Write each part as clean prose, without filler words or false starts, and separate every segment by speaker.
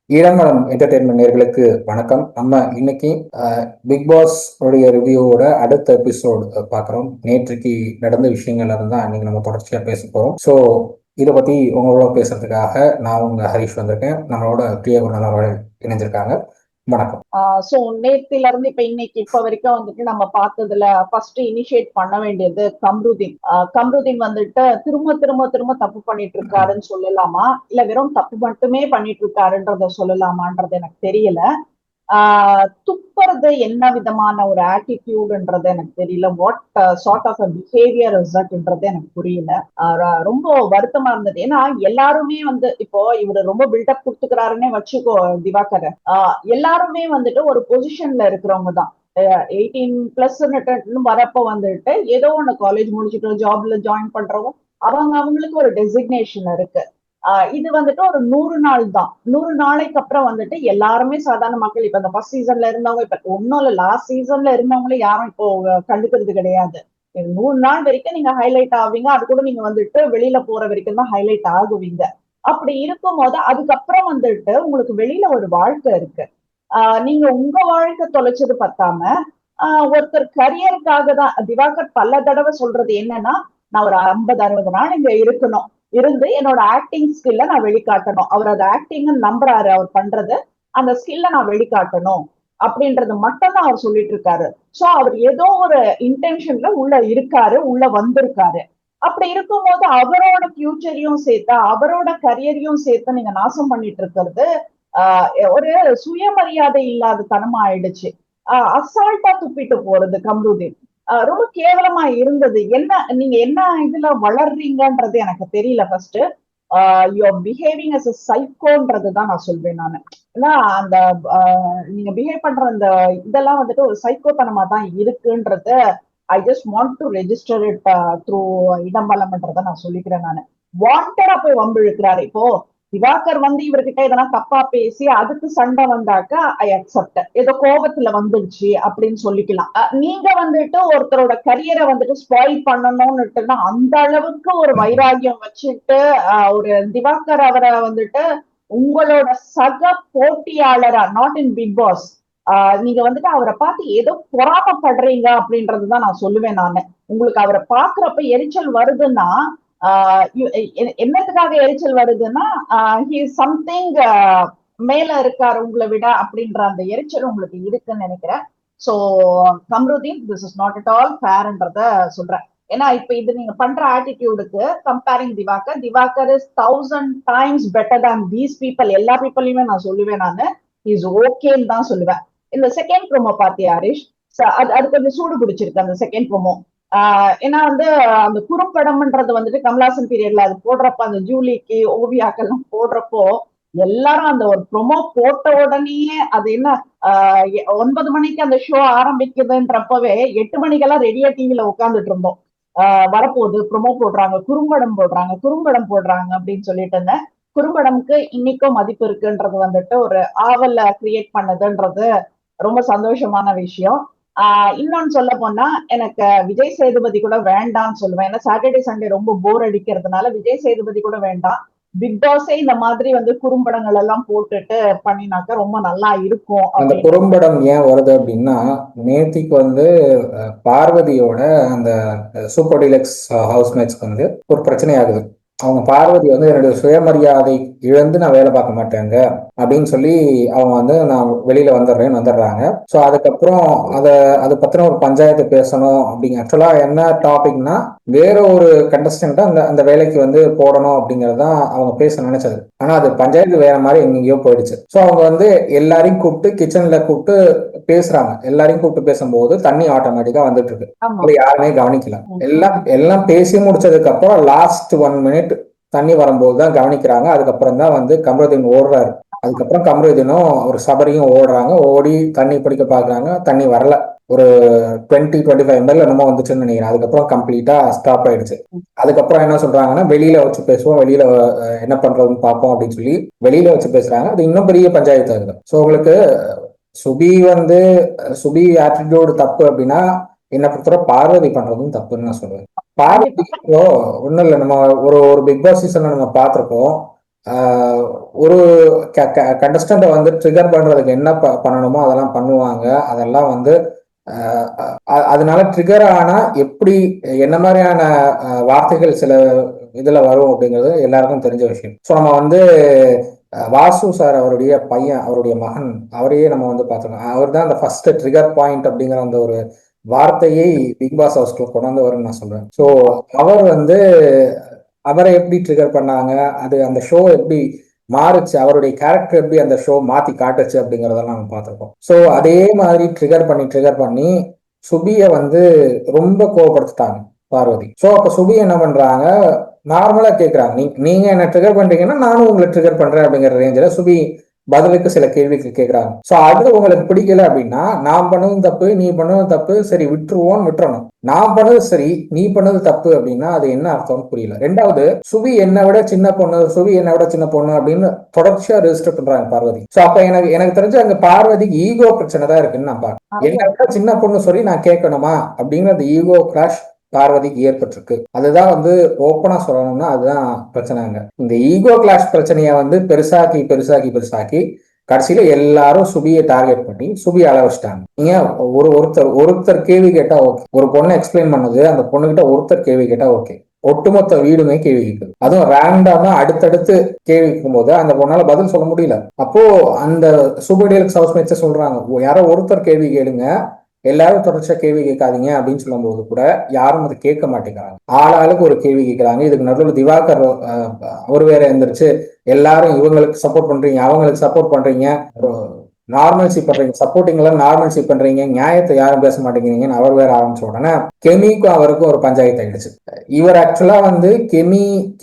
Speaker 1: ஈழமலம் entertainment நேர்களுக்கு வணக்கம். நம்ம இன்னைக்கு பிக் பாஸ் உடைய ரிவ்யூவோட அடுத்த எபிசோடு பார்க்குறோம். நேற்றுக்கு நடந்த விஷயங்கள்ல இருந்தா இன்னைக்கு நம்ம தொடர்ச்சியா பேச போறோம். ஸோ இதை பத்தி உங்களோட பேசுறதுக்காக நான் உங்க ஹரிஷ் வந்திருக்கேன். நம்மளோட பிரியா குணால் அவர்கள் இணைஞ்சிருக்காங்க. வணக்கம்.
Speaker 2: சோ நேத்துல இருந்து இப்ப வரைக்கும் வந்துட்டு நம்ம பார்த்ததுல ஃபர்ஸ்ட் இனிஷியேட் பண்ண வேண்டியது கம்ருதீன். கம்ருதீன் வந்துட்டு திரும்ப திரும்ப திரும்ப தப்பு பண்ணிட்டு இருக்காருன்னு சொல்லலாமா, இல்ல வெறும் தப்பு மட்டுமே பண்ணிட்டு இருக்காருன்றத சொல்லலாமான்றது எனக்கு தெரியல. துப்புறது என்ன விதமான ஒரு ஆட்டிடியூடுன்றது எனக்கு தெரியல. வாட் சார்ட் ஆஃப் பிஹேவியர் ரிசல்ட்ன்றது எனக்கு புரியல. ரொம்ப வருத்தமா இருந்தது. ஏன்னா எல்லாருமே வந்து இப்போ இவரு ரொம்ப பில்டப் கொடுத்துக்கிறாருன்னே வச்சுக்கோ திவாகர். எல்லாருமே வந்துட்டு ஒரு பொசிஷன்ல இருக்கிறவங்க தான். 18+ வரப்ப வந்துட்டு ஏதோ ஒண்ணு காலேஜ் முடிச்சுட்டு ஜாப்ல ஜாயின் பண்றவங்க அவங்களுக்கு ஒரு டெசிக்னேஷன் இருக்கு. இது வந்துட்டு ஒரு 100 நாள் தான். 100 நாளைக்கு அப்புறம் வந்துட்டு எல்லாருமே சாதாரண மக்கள் இப்ப இந்த ஃபர்ஸ்ட் சீசன்ல இருந்தவங்க இப்ப ஒன்னும் இல்ல, லாஸ்ட் சீசன்ல இருந்தவங்களே யாரும் இப்போ கண்டுக்கிறது கிடையாது. 100 நாள் வரைக்கும் நீங்க ஹைலைட் ஆவீங்க. அது கூட நீங்க வந்துட்டு வெளியில போற வரைக்கும் தான் ஹைலைட் ஆகுவீங்க. அப்படி இருக்கும் போது அதுக்கப்புறம் வந்துட்டு உங்களுக்கு வெளியில ஒரு வாழ்க்கை இருக்கு. நீங்க உங்க வாழ்க்கை தொலைச்சது பத்தாம ஒருத்தர் கரியருக்காக தான். திவாகர் பல தடவை சொல்றது என்னன்னா, நான் ஒரு 50-60 நாள் இங்க இருக்கணும், இருந்து என்னோட ஆக்டிங் ஸ்கில்ல நான் வெளிக்காட்டணும். அவர் அது ஆக்டிங் நம்புறாரு. அவர் பண்றது அந்த ஸ்கில்ல நான் வெளிக்காட்டணும் அப்படின்றது மட்டும் தான் அவர் சொல்லிட்டு இருக்காரு. சோ அவர் ஏதோ ஒரு இன்டென்ஷன்ல உள்ள இருக்காரு, உள்ள வந்திருக்காரு. அப்படி இருக்கும்போது அவரோட ஃபியூச்சரையும் சேர்த்து அவரோட கரியரையும் சேர்த்து நீங்க நாசம் பண்ணிட்டு இருக்கிறது ஒரு சுயமரியாதை இல்லாத தனமா ஆயிடுச்சு. அசால்ட்டா துப்பிட்டு போறது கம்ருதீன் ரொம்ப கேவலமா இருந்தது. நீங்க என்ன இதுல வளர்றீங்கன்றது எனக்கு தெரியல. First you're behaving as a சைக்கோன்றது தான் நான் சொல்வேன் நானு. ஏன்னா அந்த நீங்க பிஹேவ் பண்ற அந்த இதெல்லாம் வந்துட்டு ஒரு சைக்கோத்தனமா தான் இருக்குன்றது I just want to register it through இடம்பலம்ன்றத நான் சொல்லிக்கிறேன் நானு. வாண்டடா போய் வம்பு இழுக்கிறாரு. இப்போ திவாகர் வந்து இவர்கிட்ட எதனா தப்பா பேசி அதுக்கு சண்டை வந்தாக்கா ஐ அக்செப்ட், ஏதோ கோபத்துல வந்துடுச்சு அப்படின்னு சொல்லிக்கலாம். நீங்க வந்துட்டு ஒருத்தரோட கரியரை வந்துட்டு ஸ்பாயில் பண்ணணும்னுட்டுனா அந்த அளவுக்கு ஒரு வைராகியம் வச்சுட்டு ஒரு திவாகர் அவரை வந்துட்டு உங்களோட சக போட்டியாளரா, நாட் இன் பிக் பாஸ், நீங்க வந்துட்டு அவரை பார்த்து ஏதோ பொறாமப்படுறீங்க அப்படின்றதுதான் நான் சொல்லுவேன் நானு. உங்களுக்கு அவரை பாக்குறப்ப எரிச்சல் வருதுன்னா என்னத்துக்காக எரிச்சல் வருதுன்னா சம்திங் மேல இருக்காரு உங்களை விட அப்படின்ற அந்த எரிச்சல் உங்களுக்கு இருக்குன்னு நினைக்கிறேன். So Kamruddin, this is not at all ஃபேர்ன்றத சொல்றேன். ஏன்னா இப்ப இது நீங்க பண்ற ஆட்டிடியூடுக்கு comparing Divakar is 1000 times better than these people. எல்லா பீப்புளையுமே நான் சொல்லுவேன் நானு இஸ் ஓகேன்னு தான் சொல்லுவேன். இந்த செகண்ட் ப்ரோமோ பாத்தியா ஹரிஷ்? அது கொஞ்சம் சூடு பிடிச்சிருக்கு அந்த செகண்ட் ப்ரோமோ. ஏன்னா வந்து அந்த குறும்படம்ன்றது வந்துட்டு கமலாசன் பீரியட்ல அது போடுறப்ப அந்த ஜூலிக்கு ஓவியாக்கெல்லாம் போடுறப்போ எல்லாரும் அந்த ஒரு ப்ரொமோ போட்ட உடனேயே அது என்ன 9 மணிக்கு அந்த ஷோ ஆரம்பிக்குதுன்றப்பவே 8 மணிக்கெல்லாம் ரெடியா டிவில உட்காந்துட்டு இருந்தோம். வரப்போகுது, ப்ரொமோ போடுறாங்க, குறும்படம் போடுறாங்க அப்படின்னு சொல்லிட்டு இருந்தேன். குறும்படம்க்கு இன்னைக்கும் மதிப்பு இருக்குன்றது வந்துட்டு ஒரு ஆவல கிரியேட் பண்ணதுன்றது ரொம்ப சந்தோஷமான விஷயம். இன்னொன்னு சொல்ல போனா எனக்கு விஜய் சேதுபதி கூட வேண்டாம்னு சொல்லுவேன். ஏன்னா சாட்டர்டே சண்டே ரொம்ப போர் அடிக்கிறதுனால விஜய் சேதுபதி கூட வேண்டாம். பிக் பாஸே இந்த மாதிரி வந்து குறும்படங்கள் எல்லாம் போட்டுட்டு பண்ணினாக்க ரொம்ப நல்லா இருக்கும்.
Speaker 1: அந்த குறும்படம் ஏன் வருது அப்படின்னா, நேத்திக்கு வந்து பார்வதியோட அந்த சூப்பர் டீலக்ஸ் ஹவுஸ்மேட்ஸ்க்கு வந்து ஒரு பிரச்சனை ஆகுது. அவங்க பார்வதி வந்து என்னுடைய சுயமரியாதை இழந்து நான் வேலை பார்க்க மாட்டேங்க அப்படின்னு சொல்லி அவங்க வந்து நான் வெளியில வந்துடுறாங்க. ஸோ அதுக்கப்புறம் அதை பத்தின ஒரு பஞ்சாயத்து பேசணும் அப்படிங்க. ஆக்சுவலா என்ன டாபிக்னா, வேற ஒரு கண்டஸ்டன்ட்டை அந்த வேலைக்கு வந்து போடணும் அப்படிங்கறதுதான் அவங்க பேச நினைச்சது. ஆனா அது பஞ்சாயத்து வேற மாதிரி எங்கெங்கயோ போயிடுச்சு. ஸோ அவங்க வந்து எல்லாரையும் கூப்பிட்டு கிச்சன்ல கூப்பிட்டு பேசுறாங்க. எல்லாரையும் கூப்பிட்டு பேசும்போது தண்ணி ஆட்டோமேட்டிக்கா வந்துட்டு இருக்கு. அது யாருமே கவனிக்கல. எல்லாம் பேசி முடிச்சதுக்கு அப்புறம் லாஸ்ட் 1 minute தண்ணி வரும்போது தான் கவனிக்கிறாங்க. அதுக்கப்புறம் தான் வந்து கமருதீன் ஓடுறாரு. அதுக்கப்புறம் கமருதீனும் ஒரு சபரியும் ஓடுறாங்க. ஓடி தண்ணி பிடிக்க பாக்குறாங்க. தண்ணி வரல. ஒரு 20-25 ml என்னமோ வந்துச்சுன்னு நினைக்கிறேன். அதுக்கப்புறம் கம்ப்ளீட்டா ஸ்டாப் ஆயிடுச்சு. அதுக்கப்புறம் என்ன சொல்றாங்கன்னா, வெளியில வச்சு பேசுவோம், வெளியில என்ன பண்றதுன்னு பார்ப்போம் அப்படின்னு சொல்லி வெளியில வச்சு பேசுறாங்க. அது இன்னும் பெரிய பஞ்சாயத்து ஆகுது. ஸோ உங்களுக்கு சுபி ஆட்டிடியூடு தப்பு அப்படின்னா, என்ன பொறுத்தவரை பார்வதி பண்றதும் தப்புன்னு நான் சொல்லுவேன். பார்வதி இப்போ ஒண்ணும் இல்லை, நம்ம ஒரு ஒரு பிக் பாஸ் சீசன்ல நம்ம பார்த்திருப்போம். ஒரு கண்டஸ்டண்ட்டை வந்து ட்ரிகர் பண்றதுக்கு என்ன பண்ணணுமோ அதெல்லாம் பண்ணுவாங்க. அதெல்லாம் வந்து அதனால ட்ரிகர் ஆனா எப்படி என்ன மாதிரியான வார்த்தைகள் சில இதுல வரும் அப்படிங்கிறது எல்லாருக்கும் தெரிஞ்ச விஷயம். ஸோ நம்ம வந்து வாசு சார் அவருடைய பையன், அவருடைய மகன், அவரையே நம்ம வந்து பார்த்துக்கணும். அவர் தான் அந்த ஃபர்ஸ்ட் ட்ரிகர் பாயிண்ட் அப்படிங்கிற அந்த ஒரு வார்த்தையை பிக் பாஸ் ஹவுஸ்க்கு கொண்டு வரும்னு நான் சொல்றேன். ஸோ அவர் வந்து அவரை எப்படி ட்ரிகர் பண்ணாங்க, அது அந்த ஷோ எப்படி மாறுச்சு, அவருடைய கேரக்டர் எப்படி அந்த ஷோ மாத்தி காட்டுச்சு அப்படிங்கறதெல்லாம் நம்ம பார்த்திருக்கோம். ஸோ அதே மாதிரி ட்ரிகர் பண்ணி சுபியை வந்து ரொம்ப கோவப்படுத்திட்டாங்க பார்வதி. ஸோ அப்ப சுபி என்ன பண்றாங்க, நார்மலா கேட்கறாங்க, நீங்க என்ன ட்ரிகர் பண்றீங்கன்னா நானும் உங்களை ட்ரிகர் பண்றேன் அப்படிங்கிற ரேஞ்சில் சுபி பதிலுக்கு சில கேள்விக்கு கேட்கறாங்க. ஸோ அது உங்களுக்கு பிடிக்கல அப்படின்னா, நான் பண்ணதும் தப்பு, நீ பண்ணதும் தப்பு, சரி விட்டுறணும். நான் பண்ணது சரி, நீ பண்ணது தப்பு அப்படின்னா அது என்ன அர்த்தம்னு புரியல. ரெண்டாவது, சுபி என்னை விட சின்ன பொண்ணு அப்படின்னு தொடர்ச்சியா ரெஜிஸ்டர் பண்றாங்க பார்வதி. ஸோ அப்ப எனக்கு தெரிஞ்ச அங்க பார்வதிக்கு ஈகோ பிரச்சனை தான் இருக்குன்னு நான் பாக்கிறேன். என்னை விட சின்ன பொண்ணு சொல்லி நான் கேட்கணுமா அப்படிங்கிற அந்த ஈகோ கிளாஷ் பார்வதிக்கு ஏற்பட்டிருக்கு. அதுதான் வந்து ஓப்பனா சொல்லணும்னா அதுதான் பிரச்சனைங்க. இந்த ஈகோ கிளாஷ் பிரச்சனையை வந்து பெருசாக்கி கடைசியில எல்லாரும் சுபியை டார்கெட் பண்ணி சுபியை அளவச்சிட்டாங்க. நீங்க ஒருத்தர் கேள்வி கேட்டா ஓகே, ஒரு பொண்ணை எக்ஸ்பிளைன் பண்ணது அந்த பொண்ணுகிட்ட ஒருத்தர் கேள்வி கேட்டா ஓகே, ஒட்டுமொத்த வீடுமே கேள்வி கேட்குது. அதுவும் ரேண்டமா அடுத்தடுத்து கேள்வி கேட்கும் போது அந்த பொண்ணால பதில் சொல்ல முடியல. அப்போ அந்த சூப்பர் டீலக்ஸ் ஹவுஸ்மேட்ஸ் சொல்றாங்க, யாரோ ஒருத்தர் கேள்வி கேளுங்க, எல்லாரும் தொடர்ச்சியா கேள்வி கேட்காதீங்க அப்படின்னு சொல்லும் போது கூட யாரும் அதை கேட்க மாட்டேங்கிறாங்க. ஆளாளுக்கு ஒரு கேள்வி கேட்கிறாங்க. இதுக்கு நடுவில் திவாகர் ஒரு வேற எந்திரிச்சு எல்லாரும் இவங்களுக்கு சப்போர்ட் பண்றீங்க, அவங்களுக்கு சப்போர்ட் பண்றீங்க, நார்மல்சி பண்றீங்க, சப்போர்ட்டிங் எல்லாம் நார்மல்சி பண்றீங்க, நியாயத்தை யாரும் பேச மாட்டேங்கிறீங்கன்னு அவர் வேற ஆரம்பிச்ச உடனே கெமிக்கும் அவருக்கும் ஒரு பஞ்சாயத்து ஆயிடுச்சு. இவர் ஆக்சுவலா வந்து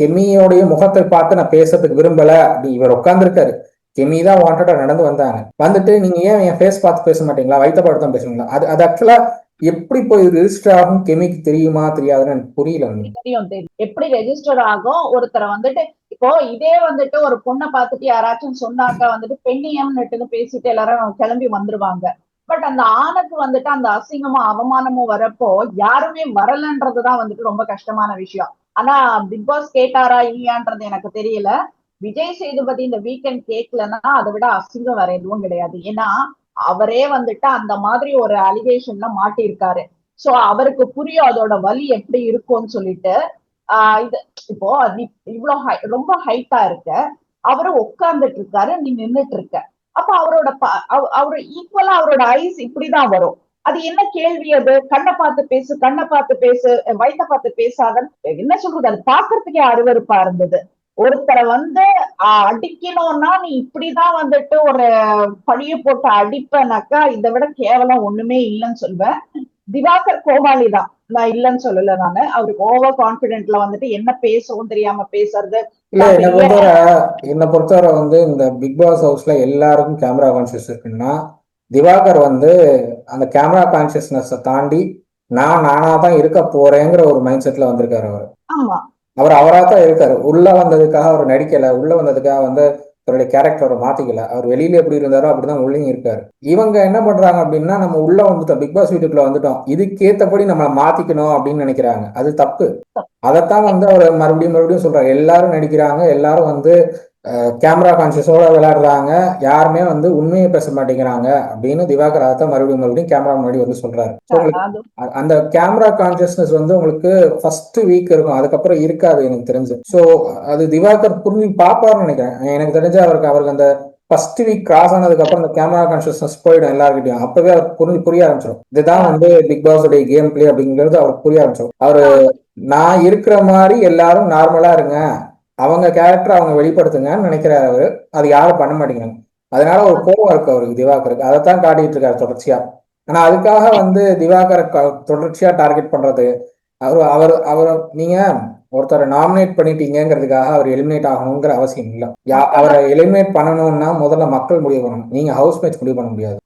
Speaker 1: கெமியோடைய முகத்தை பார்த்து நான் பேசுறதுக்கு விரும்பல அப்படி இவர் உட்கார்ந்துருக்காரு. கெமி தான் வாண்டடா நடந்து வந்தாங்க. வந்துட்டு நீங்க ஏன் என் ஃபேஸ் பார்த்து பேச மாட்டீங்களா, வைத்த படத்தான் பேசுவீங்களா, அது ஆக்சுவலா எப்படி போய் ரெஜிஸ்டர் ஆகும் கெமிக்கு தெரியுமா தெரியாதுன்னு எனக்கு புரியல.
Speaker 2: தெரியும் எப்படி ரெஜிஸ்டர் ஆகும். ஒருத்தரை வந்துட்டு இப்போ இதே வந்துட்டு ஒரு பொண்ணை பார்த்துட்டு யாராச்சும் சொன்னாக்கா வந்துட்டு பெண்ணியம்னுட்டு பேசிட்டு எல்லாரும் கிளம்பி வந்துருவாங்க. பட் அந்த ஆணுக்கு வந்துட்டு அந்த அசிங்கமும் அவமானமும் வரப்போ யாருமே வரலன்றதுதான் வந்துட்டு ரொம்ப கஷ்டமான விஷயம். ஆனா பிக் பாஸ் கேட்டாரா இல்லையான்றது எனக்கு தெரியல. விஜய் சேதுபதி இந்த வீக்கெண்ட் கேட்கலன்னா அதை விட அசிங்கம் வேற எதுவும் கிடையாது. ஏன்னா அவரே வந்துட்டு அந்த மாதிரி ஒரு அலிகேஷன்ல மாட்டியிருக்காரு. சோ அவருக்கு புரியும் அதோட வலி எப்படி இருக்கும்னு சொல்லிட்டு இது இப்போ இவ்வளவு ரொம்ப ஹைட்டா இருக்க, அவரு உட்கார்ந்துட்டு இருக்காரு, நீ நின்றுட்டு இருக்க. அப்ப அவரு ஈக்குவலா அவரோட ஐஸ் இப்படிதான் வரும். அது என்ன கேள்வி? அது கண்ணை பார்த்து பேசு, வயிற்ற பார்த்து பேசாதன்னு என்ன சொல்றது, அது பாக்குறதுக்கே அருவருப்பா இருந்தது. ஒருத்தரை வந்து அடிக்கணும்னா நீ இப்படிதான் வந்துட்டு ஒரு பழிய போட்டு அடிப்பனாக்கா இதை விட கேவலம் ஒண்ணுமே இல்லைன்னு சொல்வேன். திவாகர் கோமாளி தான், நான் இல்லைன்னு சொல்லல. நானு அவருக்கு ஓவர் கான்பிடென்ட்ல வந்துட்டு என்ன பேசவும் தெரியாம பேசுறது.
Speaker 1: இல்ல, என்னை பொறுத்தவரை வந்து இந்த பிக் பாஸ் ஹவுஸ்ல எல்லாருக்கும் கேமரா கான்சியஸ் இருக்குன்னா, திவாகர் வந்து அந்த கேமரா கான்சியஸ்னஸ் தாண்டி நானா தான் இருக்க போறேங்கிற ஒரு மைண்ட் செட்ல வந்திருக்காரு. அவர் அவராத்தான் இருக்காரு. உள்ள வந்ததுக்காக அவர் நடிக்கல, உள்ள வந்ததுக்காக வந்து அவருடைய கேரக்டரை மாத்திக்கல. அவர் வெளியில எப்படி இருந்தாரோ அப்படிதான் உள்ளேயும் இருக்காரு. இவங்க என்ன பண்றாங்க அப்படின்னா, நம்ம உள்ள வந்துட்டோம், பிக் பாஸ் வீட்டுக்குள்ள வந்துட்டோம், இதுக்கேத்தபடி நம்மளை மாத்திக்கணும் அப்படின்னு நினைக்கிறாங்க. அது தப்பு. அதைத்தான் வந்து அவர் மறுபடியும் சொல்றாரு. எல்லாரும் நடிக்கிறாங்க, எல்லாரும் வந்து கேமரா கான்சியஸோட விளையாடுறாங்க, யாருமே வந்து உண்மையை பேச மாட்டேங்கிறாங்க அப்படின்னு திவாகர் அதைத்தான் மறுபடியும் கேமரா முன்னாடி வந்து சொல்றாரு. அந்த கேமரா கான்சியஸ்னஸ் வந்து உங்களுக்கு ஃபர்ஸ்ட் வீக் இருக்கும், அதுக்கப்புறம் இருக்காது எனக்கு தெரிஞ்சு. ஸோ அது திவாகர் புரிஞ்சு பாப்பாருன்னு நினைக்கிறேன். எனக்கு தெரிஞ்சு அவருக்கு அந்த ஃபர்ஸ்ட் வீக் கிராஸ் ஆனதுக்கு அப்புறம் அந்த கேமரா கான்சியஸ்னஸ் போயிடும் எல்லாருக்கிட்டையும். அப்பவே அவர் புரிய ஆரம்பிச்சிடும், இதுதான் வந்து பிக் பாஸ் உடைய கேம் பிளே அப்படிங்கிறது அவருக்கு புரிய ஆரம்பிச்சிடும். அவரு நான் இருக்கிற மாதிரி எல்லாரும் நார்மலா இருங்க, அவங்க கேரக்டர் அவங்க வெளிப்படுத்துங்கன்னு நினைக்கிறாரு அவரு. அது யாரும் பண்ண மாட்டேங்கிறாங்க. அதனால ஒரு கோவம் இருக்கு அவருக்கு, திவாகருக்கு. அதைத்தான் காட்டிட்டு இருக்காரு தொடர்ச்சியா. ஆனா அதுக்காக வந்து திவாகரை தொடர்ச்சியா டார்கெட் பண்றது, அவர் நீங்க ஒருத்தரை நாமினேட் பண்ணிட்டீங்கிறதுக்காக அவர் எலிமினேட் ஆகணுங்கிற அவசியம் இல்லை. அவரை எலிமினேட் பண்ணணும்னா முதல்ல மக்கள் முடிவு பண்ணணும், நீங்க ஹவுஸ் மேட்ச் முடிவு பண்ண முடியாது.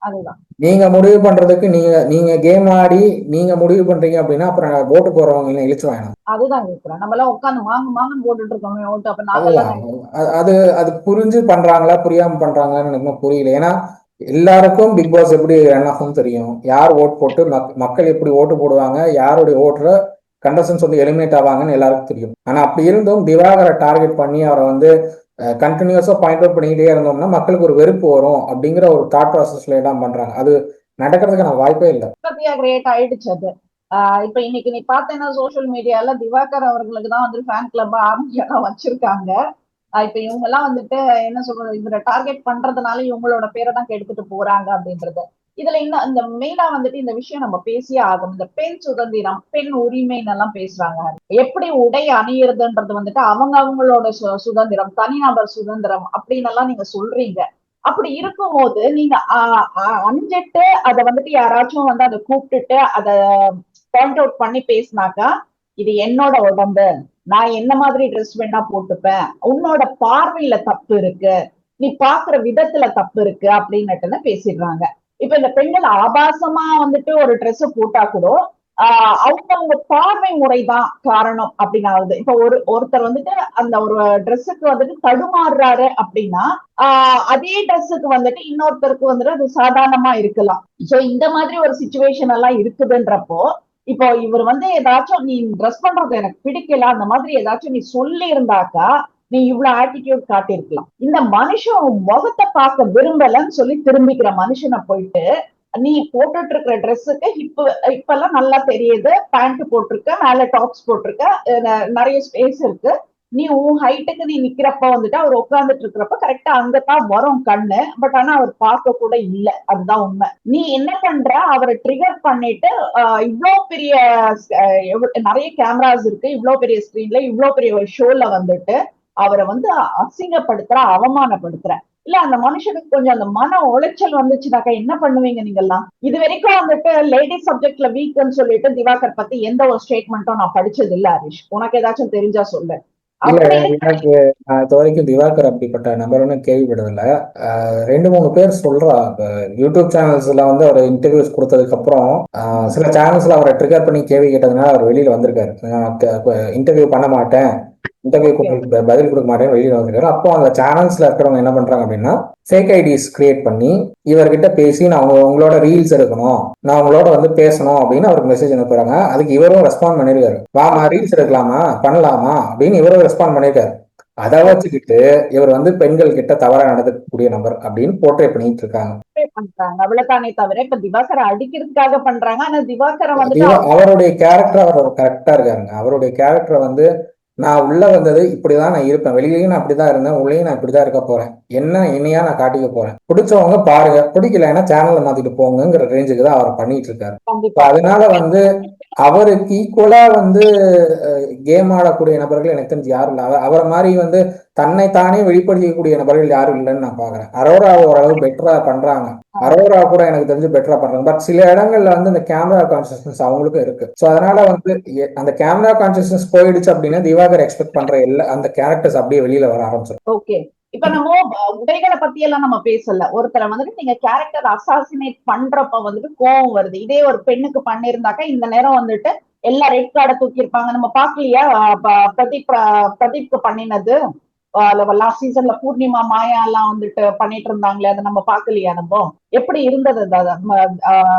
Speaker 1: நீங்க முடிவு பண்றதுக்கு நீங்க கேம் ஆடி நீங்க முடிவு பண்றீங்க அப்படின்னா அப்புறம் ஓட்டு போறவங்க இழிச்சு வேணும்.
Speaker 2: அதுதான் நம்மளாம் உட்காந்து வாங்க போட்டுட்டு இருக்கோம்.
Speaker 1: அது புரிஞ்சு பண்றாங்களா புரியாம பண்றாங்களான்னு எனக்கு புரியல. ஏன்னா எல்லாருக்கும் பிக் பாஸ் எப்படி ரன் ஆகும் தெரியும், யார் ஓட் போட்டு மக்கள் எப்படி ஓட்டு போடுவாங்க, யாருடைய ஓட்டுற கண்டஸ்டன்ஸ் வந்து எலிமினேட் ஆவாங்கன்னு எல்லாருக்கும் தெரியும். ஆனா அப்படி இருந்தும் திவாகரை டார்கெட் பண்ணி அவரை வந்து கண்டினியூஸா பாயிண்ட் அவுட் பண்ணிக்கிட்டே இருந்தோம்னா மக்களுக்கு ஒரு வெறுப்பு வரும் அப்படிங்கிற ஒரு தாட் ப்ராசஸ்ல தான் பண்றாங்க. அது நடக்கிறதுக்கான வாய்ப்பே இல்லை.
Speaker 2: கிரியேட் ஆயிடுச்சு அது. இப்ப இன்னைக்கு நீ பார்த்தேன்னா சோசியல் மீடியால திவாகர் அவர்களுக்கு தான் வந்து ஃபேன் கிளப் ஆர்மியெல்லாம் வச்சிருக்காங்க. இப்ப இவங்க எல்லாம் வந்துட்டு என்ன சொல்றது, இவரை டார்கெட் பண்றதுனால இவங்களோட பேரை தான் கெடுத்துட்டு போறாங்க அப்படின்றது. இதுல இன்னும் இந்த மெயினா வந்துட்டு இந்த விஷயம் நம்ம பேசியே ஆகும். இந்த பெண் சுதந்திரம், பெண் உரிமைன்னு எல்லாம் பேசுறாங்க. எப்படி உடை அணியறதுன்றது வந்துட்டு அவங்க அவங்களோட சுதந்திரம், தனிநபர் சுதந்திரம் அப்படின்னு எல்லாம் நீங்க சொல்றீங்க. அப்படி இருக்கும்போது நீங்க அணிஞ்சிட்டு அதை வந்துட்டு யாராச்சும் வந்து அதை கூப்பிட்டுட்டு அதை பாயிண்ட் அவுட் பண்ணி பேசினாக்கா, இது என்னோட உடம்பு, நான் என்ன மாதிரி ட்ரெஸ் வேணா போட்டுப்பேன், உன்னோட பார்வையில தப்பு இருக்கு, நீ பாக்குற விதத்துல தப்பு இருக்கு அப்படின்னுட்டு பேசிடுறாங்க. இப்ப இந்த பெண்கள் ஆபாசமா வந்துட்டு ஒரு ட்ரெஸ் போட்டா கூட அவங்க பார்வை முறைதான் காரணம் அப்படின்னு ஆகுது. இப்ப ஒருத்தர் வந்துட்டு அந்த ஒரு ட்ரெஸ்ஸுக்கு வந்துட்டு தடுமாறுறாரு அப்படின்னா அதே ட்ரெஸ்ஸுக்கு வந்துட்டு இன்னொருத்தருக்கு வந்துட்டு அது சாதாரணமா இருக்கலாம். சோ இந்த மாதிரி ஒரு சுச்சுவேஷன் எல்லாம் இருக்குதுன்றப்போ இப்போ இவர் வந்து ஏதாச்சும் நீ ட்ரெஸ் பண்றது எனக்கு பிடிக்கல அந்த மாதிரி ஏதாச்சும் நீ சொல்லி இருந்தாக்கா நீ இவ்வளவு ஆட்டிடியூட் காட்டியிருக்கலாம். இந்த மனுஷன் முகத்தை பார்க்க விரும்பலன்னு சொல்லி திரும்பிக்கிற மனுஷனை போயிட்டு நீ போட்டுட்டு இருக்கிற ட்ரெஸ்ஸுக்கு இப்பெல்லாம் நல்லா தெரியுது, பேண்ட் போட்டிருக்க, மேல டாப்ஸ் போட்டிருக்க, நிறைய ஸ்பேஸ் இருக்கு, நீ உன் ஹைட்டுக்கு நீ நிக்கிறப்ப வந்துட்டு அவர் உட்கார்ந்துட்டு இருக்கிறப்ப கரெக்டா அங்கதான் வரும் கண்ணு. பட் ஆனா அவர் பார்க்க கூட இல்லை, அதுதான் உண்மை. நீ என்ன பண்ற, அவரை ட்ரிகர் பண்ணிட்டு இவ்வளவு பெரிய நிறைய கேமராஸ் இருக்கு, இவ்வளவு பெரிய ஸ்கிரீன்ல இவ்வளவு பெரிய ஒரு ஷோல வந்துட்டு அவரை வந்து அசிங்கப்படுத்துற, அவமானப்படுத்துற. இல்ல அந்த மனுஷனுக்கு கொஞ்சம் அந்த மன உளைச்சல் வந்துச்சுனாக்கா என்ன பண்ணுவீங்க நீங்க எல்லாம்? இது வரைக்கும் வந்துட்டு லேடிஸ் சப்ஜெக்ட்ல வீக்னு சொல்லிட்டு திவாகர் பத்தி எந்த ஒரு ஸ்டேட்மெண்ட்டும் நான் படிச்சது இல்ல ஹரிஷ். உனக்கு ஏதாச்சும் தெரிஞ்சா சொல்லு.
Speaker 1: இல்ல, எனக்கு இது வரைக்கும் திவாகர் அப்படிப்பட்ட நபர்னு கேள்விப்பட்டதில்ல. 2-3 பேர் சொல்றா. இப்ப யூடியூப் சேனல்ஸ்ல வந்து அவர் இன்டர்வியூஸ் கொடுத்ததுக்கு அப்புறம் சில சேனல்ஸ்ல அவரை ட்ரிகர் பண்ணி கேள்வி கேட்டதுனால அவர் வெளியில வந்திருக்காரு. இன்டர்வியூ பண்ண மாட்டேன், இன்டர்வியூ பதில் கொடுக்க மாட்டேன்னு வெளியில வந்திருக்காரு. அப்போ அந்த சேனல்ஸ்ல இருக்கிறவங்க என்ன பண்றாங்க அப்படின்னா ஃபேக் ஐடிஸ் கிரியேட் பண்ணி இவர்கிட்ட பேசி நான் உங்களோட ரீல்ஸ் எடுக்கணும், நான் உங்களோட வந்து பேசணும் அப்படின்னு அவருக்கு மெசேஜ் அனுப்புறாங்க. அதுக்கு இவரும் ரெஸ்பாண்ட் பண்ணிருக்காரு, வாமா ரீல்ஸ் எடுக்கலாமா பண்ணலாமா அப்படின்னு இவரும் ரெஸ்பாண்ட் பண்ணிருக்காரு. அதை வச்சுக்கிட்டு இவர் வந்து பெண்கள் கிட்ட தவறா நடக்கக்கூடிய நபர் அப்படின்னு போர்ட்ரே பண்ணிட்டு இருக்காங்க.
Speaker 2: அவ்வளவுதானே தவிர இப்ப திவாகரை அடிக்கிறதுக்காக பண்றாங்க. ஆனா திவாகரை வந்து
Speaker 1: அவருடைய கேரக்டர் அவர் கரெக்டா இருக்காருங்க. அவருடைய கேரக்டர் வந்து நான் உள்ள வந்தது இப்படிதான் நான் இருப்பேன், வெளியிலையும் நான் அப்படிதான் இருந்தேன், உள்ளேயும் நான் இப்படிதான் இருக்க போறேன், என்ன என்னையா நான் காட்டிக்க போறேன், பிடிச்சவங்க பாருங்க, பிடிக்கலன்னா சேனல்ல மாத்திட்டு போங்கிற ரேஞ்சுக்கு தான் அவர் பண்ணிட்டு இருக்காரு. அதனால வந்து அவருக்கு ஈக்குவலா வந்து கேம் ஆடக்கூடிய நபர்கள் எனக்கு தெரிஞ்சு யாரும் இல்லை. அவரை மாதிரி வந்து தன்னைத்தானே வெளிப்படுத்திக்கக்கூடிய நபர்கள் யாரும் இல்லைன்னு நான் பாக்குறேன். அரோரா ஓரளவு பெட்டரா பண்றாங்க, அரோரா கூட எனக்கு தெரிஞ்சு பெட்டரா பண்றாங்க. பட் சில இடங்கள்ல வந்து இந்த கேமரா கான்சியஸ்னஸ் அவங்களுக்கும் இருக்கு. ஸோ அதனால வந்து அந்த கேமரா கான்சியஸ்னஸ் போயிடுச்சு அப்படின்னா திவாகர் எக்ஸ்பெக்ட் பண்ற எல்லா அந்த கேரக்டர்ஸ் அப்படியே வெளியில வர ஆரம்பிச்சிடும்.
Speaker 2: ஓகே, இப்ப நம்ம உடைகளை பத்தி எல்லாம் நம்ம பேசல. ஒருத்தரை வந்துட்டு நீங்க கேரக்டர் அசாசினேட் பண்றப்ப வந்துட்டு கோவம் வருது. இதே ஒரு பெண்ணுக்கு பண்ணிருந்தாக்கா இந்த நேரம் வந்துட்டு எல்லா ரெட் கார்டை தூக்கி இருப்பாங்க. நம்ம பாக்கலையா பிரதீப்க்கு பண்ணினது லாஸ்ட் சீசன்ல பூர்ணிமா மாயா எல்லாம் வந்துட்டு பண்ணிட்டு இருந்தாங்களே, அதை நம்ம பாக்கலையா? நம்ம எப்படி இருந்தது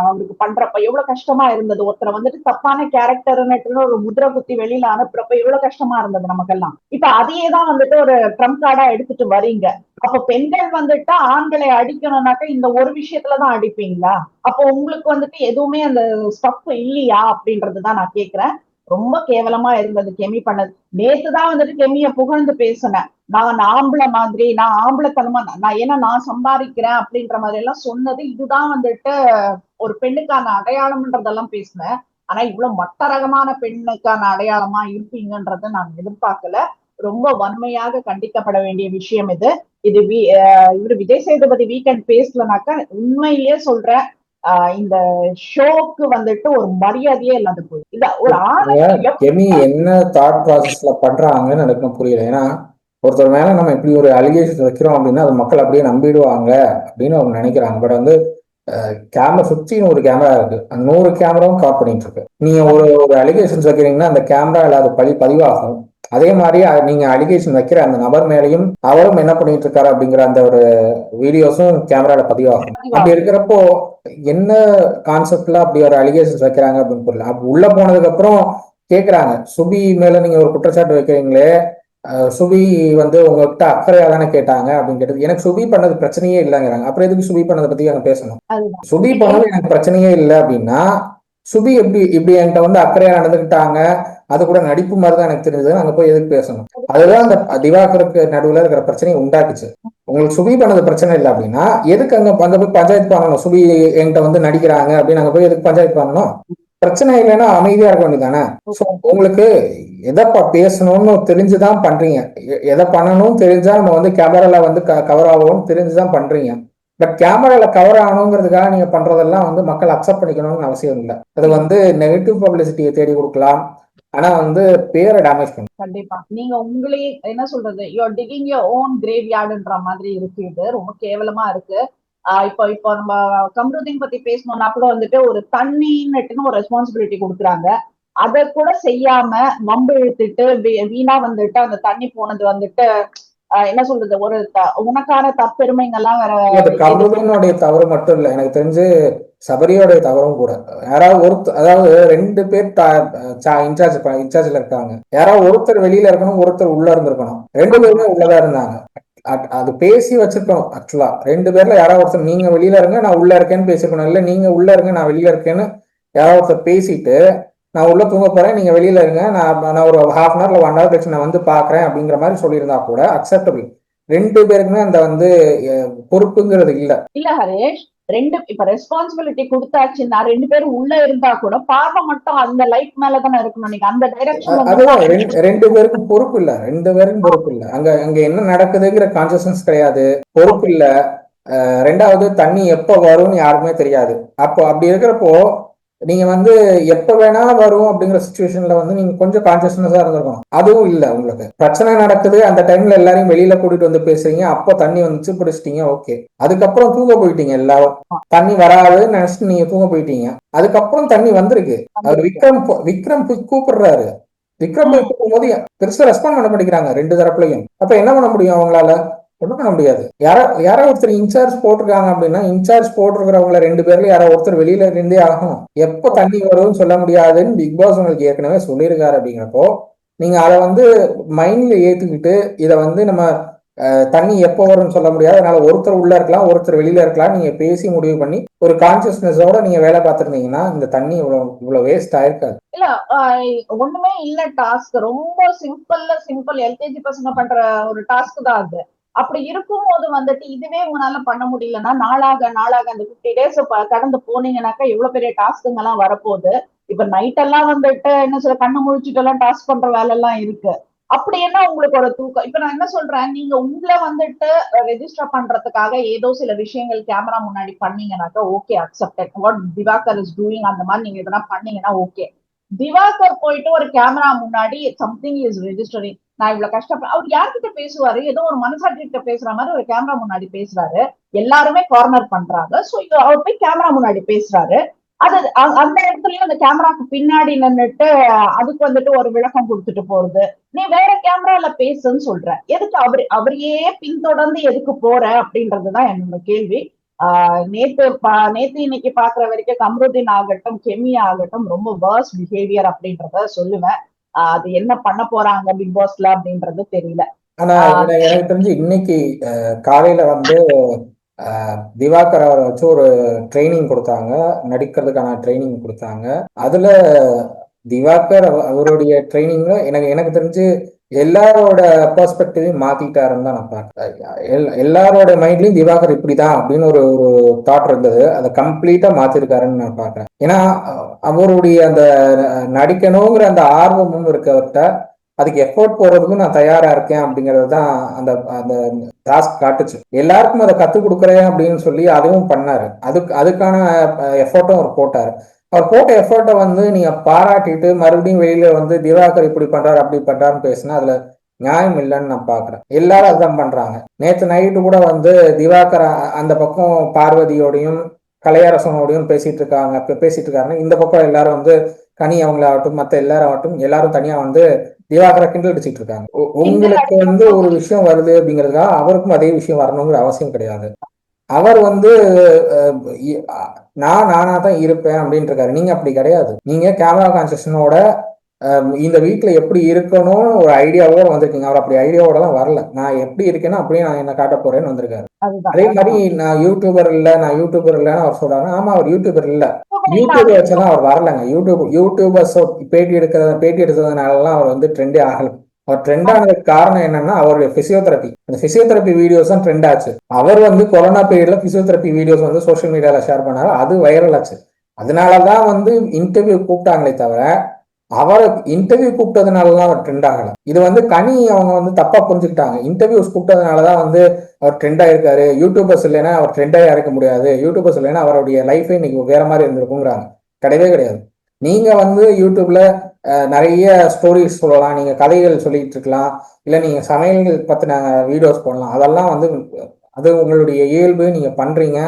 Speaker 2: அவருக்கு பண்றப்ப எவ்வளவு கஷ்டமா இருந்தது. ஒருத்தரை வந்துட்டு தப்பான கேரக்டர்னு ஒரு முதிரை குத்தி வெளியில அனுப்புறப்ப எவ்வளவு கஷ்டமா இருந்தது நமக்கெல்லாம். இப்ப அதையேதான் வந்துட்டு ஒரு ட்ரம்ப் கார்டா எடுத்துட்டு வரீங்க. அப்ப பெண்கள் வந்துட்டு ஆண்களை அடிக்கணும்னாக்கா இந்த ஒரு விஷயத்துலதான் அடிப்பீங்களா? அப்போ உங்களுக்கு வந்துட்டு எதுவுமே அந்த ஸ்டப் இல்லையா அப்படின்றதுதான் நான் கேக்குறேன். ரொம்ப கேவலமா இருந்தது கெமி பண்ணது. நேத்துதான் வந்துட்டு கெமிய புகழ்ந்து பேசினேன். நான் ஆம்பளை மாதிரி, நான் ஆம்பளைத்தனமா நான் ஏன்னா நான் சம்பாதிக்கிறேன் அப்படின்ற மாதிரி எல்லாம் சொன்னது இதுதான் வந்துட்டு ஒரு பெண்ணுக்கான அடையாளம்ன்றதெல்லாம் பேசினேன். ஆனா இவ்வளவு மட்ட ரகமான பெண்ணுக்கான அடையாளமா இருப்பீங்கன்றத நான் எதிர்பார்க்கல. ரொம்ப வன்மையாக கண்டிக்கப்பட வேண்டிய விஷயம் இது. இது இவரு விஜய் சேதுபதி வீக்கெண்ட் பேசலனாக்கா உண்மையிலேயே சொல்றேன், இந்த ஷோக்கு வந்துட்டு ஒரு மரியாதையே இல்லாத போகுது. இல்ல ஒரு
Speaker 1: கெமி என்ன தாட் ப்ராசஸ்ல பண்றாங்கன்னு எனக்கு புரியல. ஏன்னா ஒருத்தர் மேல நம்ம இப்படி ஒரு அலிகேஷன் வைக்கிறோம் அப்படின்னா அது மக்கள் அப்படியே நம்பிடுவாங்க அப்படின்னு அவங்க நினைக்கிறாங்க. பட் வந்து கேமரா 15 ஒரு கேமரா இருக்கு, 100 கேமராவும் காப் பண்ணிட்டு இருக்கு. நீங்க ஒரு அலிகேஷன்ஸ் வைக்கிறீங்கன்னா அந்த கேமரா இல்லாத பதிவாகும். அதே மாதிரி நீங்க அலிகேஷன் வைக்கிற அந்த நபர் மேலையும் அவரும் என்ன பண்ணிட்டு இருக்காரு அப்படிங்கிற அந்த ஒரு வீடியோஸும் கேமரால பதிவாகும். அப்படி இருக்கிறப்போ என்ன கான்செப்ட்ல அப்படி ஒரு அலிகேஷன்ஸ் வைக்கிறாங்க அப்படின்னு புரியல. உள்ள போனதுக்கு அப்புறம் கேக்குறாங்க, சுபி மேல நீங்க ஒரு குற்றச்சாட்டு வைக்கிறீங்களே, சுபி வந்து உங்ககிட்ட அக்கறையா தானே கேட்டாங்க அப்படின்னு கேட்டது. எனக்கு சுபி பண்ணது பிரச்சனையே இல்லைங்கிறாங்க. அப்புறம் எதுக்கு சுபி பண்ணதை பத்தி அங்க பேசணும்?
Speaker 2: அதுதான்
Speaker 1: சுபி
Speaker 2: நீங்க
Speaker 1: பண்ணது எனக்கு பிரச்சனையே இல்லை அப்படின்னா, சுபி எப்படி இப்படி என்கிட்ட வந்து அக்கறையா நடந்துக்கிட்டாங்க, அது கூட நடிப்பு மாதிரி தான் எனக்கு தெரிஞ்சது, அங்க போய் எதுக்கு பேசணும்? அதுதான் அந்த திவாகருக்கு நடுவுல இருக்கிற பிரச்சனையை உண்டாக்குச்சு. உங்களுக்கு சுபி பண்ணது பிரச்சனை இல்லை அப்படின்னா எதுக்கு அங்க போய் பஞ்சாயத்து பண்ணணும்? சுபி என்கிட்ட வந்து நடிக்கிறாங்க அப்படின்னு அங்க போய் எதுக்கு பஞ்சாயத்து பண்ணணும்? பிரச்சனை இல்லைன்னா அமைதியா இருக்க வேண்டியதானே? ஸோ உங்களுக்கு எதை பேசணும்னு தெரிஞ்சுதான் பண்றீங்க. எதை பண்ணணும்னு தெரிஞ்சா நம்ம வந்து கேமரால வந்து கவர் ஆகும்னு தெரிஞ்சுதான் பண்றீங்க. பட் கேமரால கவர் ஆகணுங்கிறதுக்காக நீங்க பண்றதெல்லாம் வந்து மக்கள் அக்செப்ட் பண்ணிக்கணும்னு அவசியம் இல்லை. அது வந்து நெகட்டிவ் பப்ளிசிட்டியை தேடி கொடுக்கலாம். ஆனா வந்து பேரை டேமேஜ் பண்ணும்.
Speaker 2: கண்டிப்பா நீங்க உங்களே என்ன சொல்றது, you're digging your own grave யார்டுன்ற மாதிரி இருக்கு. இது ரொம்ப கேவலமா இருக்கு. இப்போ இப்போ நம்ம கம்ருதீன் பத்தி பேசணும்னா கூட வந்துட்டு ஒரு தண்ணின்னுட்டுன்னு ஒரு ரெஸ்பான்சிபிலிட்டி கொடுக்குறாங்க. அதை கூட செய்யாம வம்பு இழுத்துட்டு வீணா வந்துட்டு அந்த தண்ணி போனது வந்துட்டு என்ன சொல்றது, ஒரு உனக்கான தற்பெருமைங்கெல்லாம் வேற
Speaker 1: அது கமருதீனுடைய தவறு மட்டும் இல்லை, எனக்கு தெரிஞ்சு சபரியோடைய தவறும் கூட. யாராவது ஒருத்தர், அதாவது 2 பேர் இன்சார்ஜ்ல இருக்காங்க. யாராவது ஒருத்தர் வெளியில இருக்கணும், ஒருத்தர் உள்ள இருந்திருக்கணும். 2 பேருமே உள்ளதா இருந்தாங்க. அது பேசி வச்சிருக்கணும். ஆக்சுவலா 2 பேர்ல யாராவது ஒருத்தர் நீங்க வெளியில இருங்க நான் உள்ள இருக்கேன்னு பேசிருக்கணும். இல்ல நீங்க உள்ள இருங்க நான் வெளியில இருக்கேன்னு யாராவது ஒருத்தர் பேசிட்டு, நான் உள்ள தூங்க போறேன் நீங்க வெளியில இருங்க, நான் ஒரு ஹாஃப் அன் ஹவர்ல 1 ஹவர் கழிச்சு நான் வந்து பாக்குறேன் அப்படிங்கிற மாதிரி சொல்லியிருந்தா கூட அக்செப்டபிள். 2 பேருக்குமே அந்த வந்து பொறுப்புங்கிறது இல்ல.
Speaker 2: இல்ல ஹரேஷ், இப்ப ரெஸ்பான்சிபிலிட்டி கொடுத்தாச்சுன்னா 2 பேரும் உள்ள இருந்தா கூட பார்வை மட்டும் அந்த லைட் மேலதானே இருக்கணும். நீங்க அந்த டைரக்ஷன்ல
Speaker 1: அதுதான் 2 பேருக்கும் பொறுப்பு இல்ல. 2 பேருக்கும் பொறுப்பு இல்ல. அங்க அங்க என்ன நடக்குதுங்கிற கான்சியஸ்னஸ் கிடையாது, பொறுப்பு இல்ல. 2வது தண்ணி எப்ப வரும்னு யாருக்குமே தெரியாது. அப்போ அப்படி இருக்கிறப்போ நீங்க வந்து எப்ப வேணா வரும் அப்படிங்கிற சுச்சுவேஷன்ல வந்து நீங்க கொஞ்சம் கான்சியஸ்னஸா இருந்திருக்கணும். அதுவும் இல்ல. உங்களுக்கு பிரச்சனை நடக்குது, அந்த டைம்ல எல்லாரையும் வெளியில கூட்டிட்டு வந்து பேசுறீங்க, அப்போ தண்ணி வந்துச்சு பிடிச்சிட்டீங்க, ஓகே. அதுக்கப்புறம் தூங்க போயிட்டீங்க எல்லாரும். தண்ணி வராதுன்னு நினைச்சிட்டு நீங்க தூங்க போயிட்டீங்க. அதுக்கப்புறம் தண்ணி வந்திருக்கு. அவர் விக்ரம் கூப்பிடுறாரு. விக்ரம் போய் கூப்பிடும்போது பெருசா ரெஸ்பாண்ட் பண்ண மாட்டேங்கிறாங்க 2 தரப்புலையும். அப்ப என்ன பண்ண முடியும் அவங்களால? ஒன்றும் பண்ண முடியாது. யாரோ ஒருத்தர் இன்சார்ஜ் போட்டிருக்காங்க அப்படின்னா இன்சார்ஜ் போட்டிருக்கிறவங்கள 2 பேர்ல யாரோ ஒருத்தர் வெளியில இருந்தே ஆகணும். எப்போ தண்ணி வரும்னு சொல்ல முடியாதுன்னு பிக் பாஸ் உங்களுக்கு ஏற்கனவே சொல்லியிருக்காரு. அப்படிங்கிறப்போ நீங்க அதை வந்து மைண்ட்ல ஏத்துக்கிட்டு இதை வந்து நம்ம தண்ணி எப்போ வரும்னு சொல்ல முடியாது, அதனால ஒருத்தர் உள்ள இருக்கலாம் ஒருத்தர் வெளியில இருக்கலாம் நீங்க பேசி முடிவு பண்ணி ஒரு கான்சியஸ்னஸோட நீங்க வேலை பார்த்துருந்தீங்கன்னா இந்த தண்ணி இவ்வளவு வேஸ்ட் ஆயிருக்காது.
Speaker 2: இல்ல ஒண்ணுமே இல்ல. டாஸ்க் ரொம்ப சிம்பிள் எல்கேஜி பசங்க பண்ற ஒரு டாஸ்க் தான் அது. அப்படி இருக்கும்போது வந்துட்டு இதுவே உங்களால பண்ண முடியலன்னா நாளாக அந்த 50 டேஸ் கடந்து போனீங்கன்னாக்கா எவ்வளவு பெரிய டாஸ்க்குங்க எல்லாம் வரப்போகுது. இப்ப நைட் எல்லாம் வந்துட்டு என்ன சொல்ல கண்ணு முழிச்சுட்டு எல்லாம் டாஸ்க் பண்ற வேலை எல்லாம் இருக்கு. அப்படி என்ன உங்களுக்கு ஒரு தூக்கம்? இப்ப நான் என்ன சொல்றேன், நீங்க உங்களை வந்துட்டு ரெஜிஸ்டர் பண்றதுக்காக ஏதோ சில விஷயங்கள் கேமரா முன்னாடி பண்ணீங்கன்னாக்கா okay, accepted. What Divakar is doing அந்த மாதிரி நீங்க இதெல்லாம் பண்ணீங்கன்னா ஓகே. திவாகர் போயிட்டு ஒரு கேமரா முன்னாடி சம்திங் இஸ் ரெஜிஸ்டரிங், நான் இவ்வளவு கஷ்டப்பட அவர் யார்கிட்ட பேசுவாரு? ஏதோ ஒரு மனசாட்சி கிட்ட பேசுற மாதிரி ஒரு கேமரா முன்னாடி பேசுறாரு. எல்லாருமே கார்னர் பண்றாங்க. சோ அவர் போய் கேமரா முன்னாடி பேசுறாரு. அது அந்த இடத்துலயும் அந்த கேமராக்கு பின்னாடி நின்றுட்டு அதுக்கு வந்துட்டு ஒரு விளக்கம் கொடுத்துட்டு போறது. நீ வேற கேமரால பேசுன்னு சொல்ற, எதுக்கு அவரையே பின்தொடர்ந்து எதுக்கு போற அப்படின்றதுதான் என்னோட கேள்வி. நேத்து இன்னைக்கு பாக்குற வரைக்கும் கம்ருதீன் ஆகட்டும் கெமி ஆகட்டும் ரொம்ப வேர்ஸ் பிஹேவியர் அப்படின்றத சொல்லுவேன். அது என்ன பண்ண போறாங்க பிக் பாஸ்ல அப்படின்றது தெரியல.
Speaker 1: ஆனா எனக்கு தெரிஞ்சு இன்னைக்கு காலையில வந்து திவாகர் அவரை வச்சு ஒரு ட்ரைனிங் கொடுத்தாங்க, நடிக்கிறதுக்கான ட்ரைனிங் கொடுத்தாங்க. அதுல திவாகர் அவருடைய ட்ரைனிங்ல எனக்கு எனக்கு தெரிஞ்சு எல்லாரோட பெர்ஸ்பெக்டிவையும் மாத்திட்டாருன்னு தான் நான் பார்க்கிறேன். எல்லாரோட மைண்ட்லயும் திவாகர் இப்படிதான் அப்படின்னு ஒரு ஒரு தாட் இருந்தது, அதை கம்ப்ளீட்டா மாத்திருக்காருன்னு நான் பார்க்கிறேன். ஏன்னா அவருடைய அந்த நடிக்கணுங்கிற அந்த ஆர்வமும் இருக்கவர்கிட்ட அதுக்கு எஃபோர்ட் போறதுக்கும் நான் தயாரா இருக்கேன் அப்படிங்கிறது தான் அந்த அந்த டாஸ்க் காட்டுச்சு. எல்லாருக்கும் அதை கத்துக் கொடுக்குறேன் அப்படின்னு சொல்லி அதுவும் பண்ணாரு. அதுக்கான எஃபோர்ட்டும் அவர் போட்டாரு. அவர் போட்ட எஃபர்ட்டை வந்து நீங்க பாராட்டிட்டு மறுபடியும் வெளியில வந்து திவாகர் இப்படி பண்றாரு அப்படி பண்றாருன்னு பேசினா அதுல நியாயம் இல்லைன்னு நான் பாக்குறேன். எல்லாரும் அதுதான் பண்றாங்க. நேற்று நைட்டு கூட வந்து திவாகர் அந்த பக்கம் பார்வதியோடையும் கலையரசனோடையும் பேசிட்டு இருக்காருன்னு இந்த பக்கம் எல்லாரும் வந்து கனி அவங்களாகட்டும் மற்ற எல்லாராகட்டும் எல்லாரும் தனியா வந்து திவாகரை கிண்டல் அடிச்சிட்டு இருக்காங்க. உங்களுக்கு வந்து ஒரு விஷயம் வருது அப்படிங்கிறதுக்காக அவருக்கும் அதே விஷயம் வரணுங்கிற அவசியம் கிடையாது. அவர் வந்து நானா தான் இருப்பேன் அப்படின்ட்டு இருக்காரு. நீங்க அப்படி கிடையாது. நீங்க கேமரா கான்செஷனோட இந்த வீட்டில் எப்படி இருக்கணும்னு ஒரு ஐடியாவோட வந்திருக்கீங்க. அவர் அப்படி ஐடியாவோடலாம் வரல. நான் எப்படி இருக்கேனோ அப்படியே நான் என்ன காட்ட போறேன்னு வந்திருக்காரு. அதே மாதிரி நான் யூடியூபர் இல்லை, நான் யூடியூபர் இல்லைன்னு அவர் சொல்றாரு. ஆமா, அவர் யூடியூபர் இல்லை. யூடியூப் வச்செல்லாம் அவர் வரலங்க. யூடியூபர்ஸ் பேட்டி எடுத்ததுனாலலாம் அவர் வந்து ட்ரெண்டே ஆகல. அவர் ட்ரெண்ட் ஆனதுக்கு காரணம் என்னன்னா அவருடைய பிசியோதெரப்பி. அந்த பிசியோதெரப்பி வீடியோஸ் தான் ட்ரெண்ட் ஆச்சு. அவர் வந்து கொரோனா பீரியட்ல பிசியோதெரப்பி வீடியோஸ் வந்து சோஷியல் மீடியால ஷேர் பண்ணாரு. அது வைரல் ஆச்சு. அதனாலதான் வந்து இன்டர்வியூ கூப்பிட்டாங்களே தவிர அவரை இன்டர்வியூ கூப்பிட்டதுனாலதான் அவர் ட்ரெண்ட் ஆகல. இது வந்து கனி அவங்க வந்து தப்பா புரிஞ்சுக்கிட்டாங்க. இன்டர்வியூஸ் கூப்பிட்டதுனாலதான் வந்து அவர் ட்ரெண்ட் ஆயிருக்காரு. யூடியூபர்ஸ் இல்லைன்னா அவர் ட்ரெண்டாக இருக்க முடியாது. யூடியூபர்ஸ் இல்லைன்னா அவருடைய லைஃபே இன்னைக்கு வேற மாதிரி இருந்திருக்குங்கிறாங்க. கிடையவே கிடையாது. நீங்க வந்து யூடியூப்ல நிறைய ஸ்டோரிஸ் சொல்லலாம், நீங்க கதைகள் சொல்லிட்டு இருக்கலாம், இல்ல நீங்க சமையல் பத்தின வீடியோஸ் போடலாம். அதெல்லாம் வந்து அது உங்களுடைய இயல்பு, நீங்க பண்றீங்க.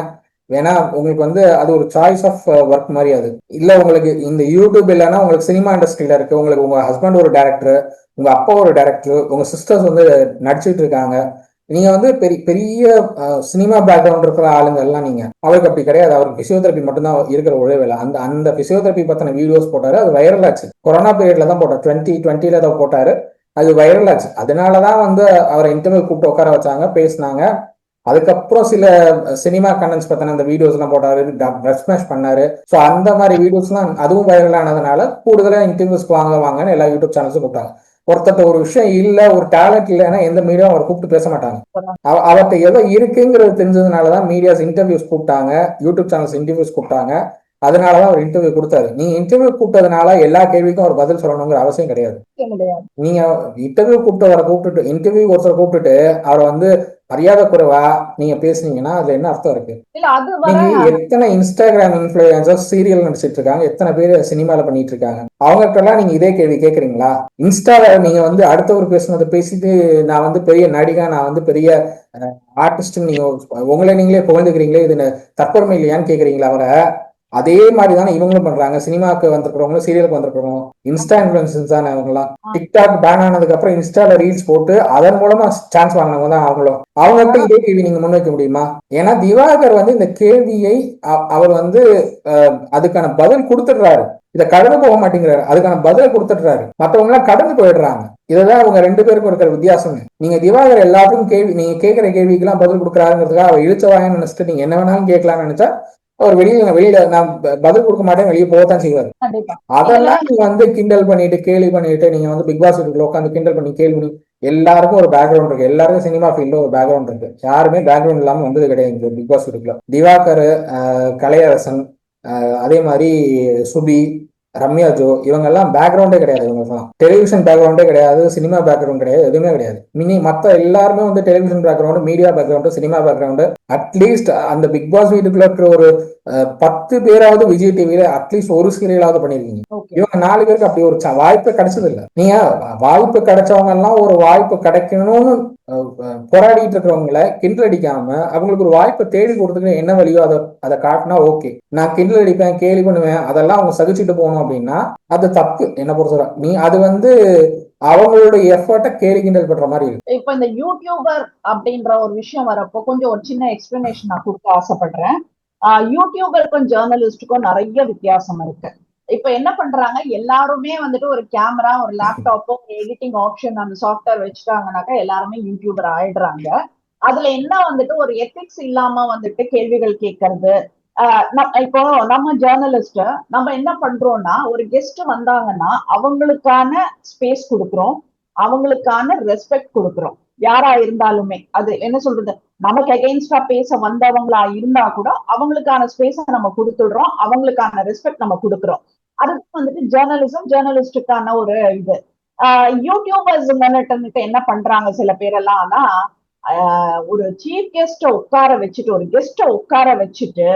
Speaker 1: வேணா உங்களுக்கு வந்து அது ஒரு சாய்ஸ் ஆஃப் ஒர்க் மாதிரி. அது இல்ல உங்களுக்கு இந்த யூடியூப் இல்லைன்னா உங்களுக்கு சினிமா இண்டஸ்ட்ரியில இருக்கு, உங்களுக்கு உங்க ஹஸ்பண்ட் ஒரு டைரக்டர், உங்க அப்பா ஒரு டைரக்டர், உங்க சிஸ்டர்ஸ் வந்து நடிச்சுட்டு இருக்காங்க. நீங்க வந்து பெரிய பெரிய சினிமா பேக்ரவுண்ட் இருக்கிற ஆளுங்க எல்லாம் நீங்க. அவருக்கு அப்படி கிடையாது. அவருக்கு பிசியோதெரப்பி மட்டும்தான் இருக்கிற ஒரே வேலை. அந்த அந்த பிசியோதெரப்பி பத்தின வீடியோஸ் போட்டாரு. அது வைரல் ஆச்சு. கொரோனா பீரியட்ல தான் போட்டார். 2020 தான் போட்டாரு. அது வைரல் ஆச்சு. அதனாலதான் வந்து அவரை இன்டர்வியூ கூப்பிட்டு உட்கார வச்சாங்க, பேசினாங்க. அதுக்கப்புறம் சில சினிமா கண்டென்ட்ஸ் பத்தின அந்த வீடியோஸ் எல்லாம் போட்டாரு, டப் ஸ்மாஷ் பண்ணாரு. ஸோ அந்த மாதிரி வீடியோஸ் எல்லாம் அதுவும் வைரல் ஆனதுனால கூடுதலா இன்டர்வியூஸ்க்கு வாங்கன்னு எல்லா யூடியூப் சேனல்ஸும் கூப்பிட்டாங்க. ஒருத்தட்ட ஒரு விஷயம் இல்ல, ஒரு டேலண்ட் இல்லைன்னா எந்த மீடியாவும் அவர் கூப்பிட்டு பேச மாட்டாங்க. அவர்கிட்ட எதோ இருக்குங்கிறது தெரிஞ்சதுனாலதான் மீடியாஸ் இன்டர்வியூஸ் கூப்பிட்டாங்க, யூடியூப் சேனல்ஸ் இன்டர்வியூஸ் கூப்பிட்டாங்க. அதனாலதான் அவர் இன்டர்வியூ கொடுத்தாரு. நீங்க இன்டர்வியூ கூப்பிட்டதுனால எல்லா கேள்விக்கும் அவர் பதில் சொல்லணுங்கிற அவசியம் கிடையாது. நீங்க இன்டர்வியூ இன்டர்வியூ ஒருத்தர் கூப்பிட்டுட்டு அவரை வந்து மரியாதை குறைவா நீங்க பேசுனீங்கன்னா அதுல என்ன அர்த்தம் இருக்கு? நீங்க எத்தனை இன்ஸ்டாகிராம் இன்ஃபுளுசர்ஸ் சீரியல் நடிச்சிட்டு இருக்காங்க, எத்தனை பேர் சினிமால பண்ணிட்டு இருக்காங்க. அவங்ககிட்ட எல்லாம் நீங்க இதே கேள்வி கேட்கறீங்களா? இன்ஸ்டால நீங்க வந்து அடுத்தவர் பேசுனதை பேசிட்டு நான் வந்து பெரிய நடிகா, நான் வந்து பெரிய ஆர்டிஸ்ட், நீங்க உங்களை நீங்களே புகழ்ந்துக்கிறீங்களே, இது தற்பெருமை இல்லையான்னு கேக்குறீங்களா அவரை? அதே மாதிரி தானே இவங்களும் பண்றாங்க. சினிமாவுக்கு வந்திருக்கிறவங்க, சீரியலுக்கு வந்திருக்கிறவங்க இன்ஸ்டா இன்ஃபுளுசர்ஸ் தானே அவங்கலாம். டிக்டாக் பேன் ஆனதுக்கு அப்புறம் இன்ஸ்டால ரீல்ஸ் போட்டு அதன் மூலமா சான்ஸ் வாங்கினவங்க தான் அவங்களும். அவங்ககிட்ட இதே கேள்வி நீங்க முன்வைக்க முடியுமா? ஏன்னா திவாகர் வந்து இந்த கேள்வியை அவர் வந்து அதுக்கான பதில் கொடுத்துடுறாரு. இதை கடந்து போக மாட்டேங்கிறாரு. அதுக்கான பதிலை கொடுத்துடுறாரு. மற்றவங்க எல்லாம் கடந்து போயிடுறாங்க. இதுதான் அவங்க ரெண்டு பேருக்கும் இருக்கிற வித்தியாசம். நீங்க திவாகர் எல்லாத்துக்கும் கேள்வி, நீங்க கேட்கிற கேள்விக்கு எல்லாம் பதில் கொடுக்குறாருங்கிறதுக்காக அவர் இழுச்சவாயன்னு நினைச்சிட்டு நீங்க என்ன வேணாலும் கேட்கலாம்னு நினைச்சா அவர் வெளியில நான் பதில் கொடுக்க மாட்டேன், வெளியே போகத்தான் செய்வார். அதெல்லாம் நீங்க வந்து கிண்டல் பண்ணிட்டு கேலி பண்ணிட்டு நீங்க வந்து பிக் பாஸ் வீட்டுக்குள்ள உட்காந்து கிண்டல் பண்ணி கேள்வி பண்ணி. எல்லாருக்கும் ஒரு பேக்ரவுண்ட் இருக்கு. எல்லாருக்கும் சினிமா ஃபீல்ட்ல ஒரு பேக்ரவுண்ட் இருக்கு. யாருமே பேக்ரவுண்ட் இல்லாம வந்தது கிடையாது பிக் பாஸ் வீட்டுக்குள்ள. திவாகர், கலையரசன், அதே மாதிரி சுபி, ரம்யா ஜோ, இவங்க எல்லாம் பேக்ரவுண்டே கிடையாது. இவங்க டெலிவிஷன் பேக்ரவுண்டே கிடையாது, சினிமா பேக்ரவுண்ட் கிடையாது, எதுவுமே கிடையாது. மத்த எல்லாருமே வந்து television background, media background, cinema background. At least அந்த பிக் பாஸ் வீட்டுக்குள்ள இருக்கிற ஒரு 10 பேராவது விஜய் டிவியில அட்லீஸ்ட் ஒரு சீரியலாவது பண்ணிருக்கீங்க. இவங்க 4 பேருக்கு அப்படி ஒரு வாய்ப்பு கிடைச்சது இல்ல. நீங்க வாய்ப்பு கிடைச்சவங்க எல்லாம் ஒரு வாய்ப்பு கிடைக்கணும்னு போராடிட்டு இருக்கிறவங்களை கிண்டல் அடிக்காம அவங்களுக்கு ஒரு வாய்ப்பை தேடி கொடுத்துட்டு என்ன வழியோ அதை காட்டினா ஓகே. நான் கிண்டல் அடிப்பேன், கேலி பண்ணுவேன், அதெல்லாம் அவங்க சகிச்சுட்டு போகணும் அப்படின்னா அது தப்பு என்ன பொறுத்தவரை. நீ அது வந்து அவங்களுடைய எஃபர்ட்டை கேலி கிண்டல் பண்ற மாதிரி இருக்கு.
Speaker 2: இப்ப இந்த யூடியூபர் அப்படின்ற ஒரு விஷயம் வரப்போ கொஞ்சம் ஒரு சின்ன எக்ஸ்பிளனேஷன் நான் கொடுக்க ஆசைப்படுறேன். யூடியூபருக்கும் ஜேர்னலிஸ்டுக்கும் நிறைய வித்தியாசம் இருக்கு. இப்ப என்ன பண்றாங்க, எல்லாருமே வந்துட்டு ஒரு கேமரா, ஒரு லேப்டாப்போ, ஒரு எடிட்டிங் ஆப்ஷன், அந்த சாஃப்ட்வேர் வச்சுட்டாங்கன்னாக்கா எல்லாருமே யூடியூபர் ஆயிடுறாங்க. அதுல என்ன வந்துட்டு ஒரு எத்திக்ஸ் இல்லாம வந்துட்டு கேள்விகள் கேட்கறது. இப்போ நம்ம ஜேர்னலிஸ்ட் நம்ம என்ன பண்றோம்னா, ஒரு கெஸ்ட் வந்தாங்கன்னா அவங்களுக்கான ஸ்பேஸ் கொடுக்குறோம், அவங்களுக்கான ரெஸ்பெக்ட் கொடுக்குறோம். யாரா இருந்தாலுமே அது என்ன சொல்றது, நமக்கு அகெயின்ஸ்டா பேச வந்தவங்களா இருந்தா கூட அவங்களுக்கான ஸ்பேஸ நம்ம கொடுத்துடுறோம், அவங்களுக்கான ரெஸ்பெக்ட் நம்ம கொடுக்குறோம். அதுக்கு வந்துட்டு ஜேர்னலிசம், ஜேர்னலிஸ்டுக்கான ஒரு இது. யூடியூபர்ஸ் என்ன பண்றாங்க சில பேரெல்லாம், ஆனா ஒரு சீஃப் கெஸ்ட உட்கார வச்சுட்டு, ஒரு கெஸ்ட உட்கார வச்சுட்டு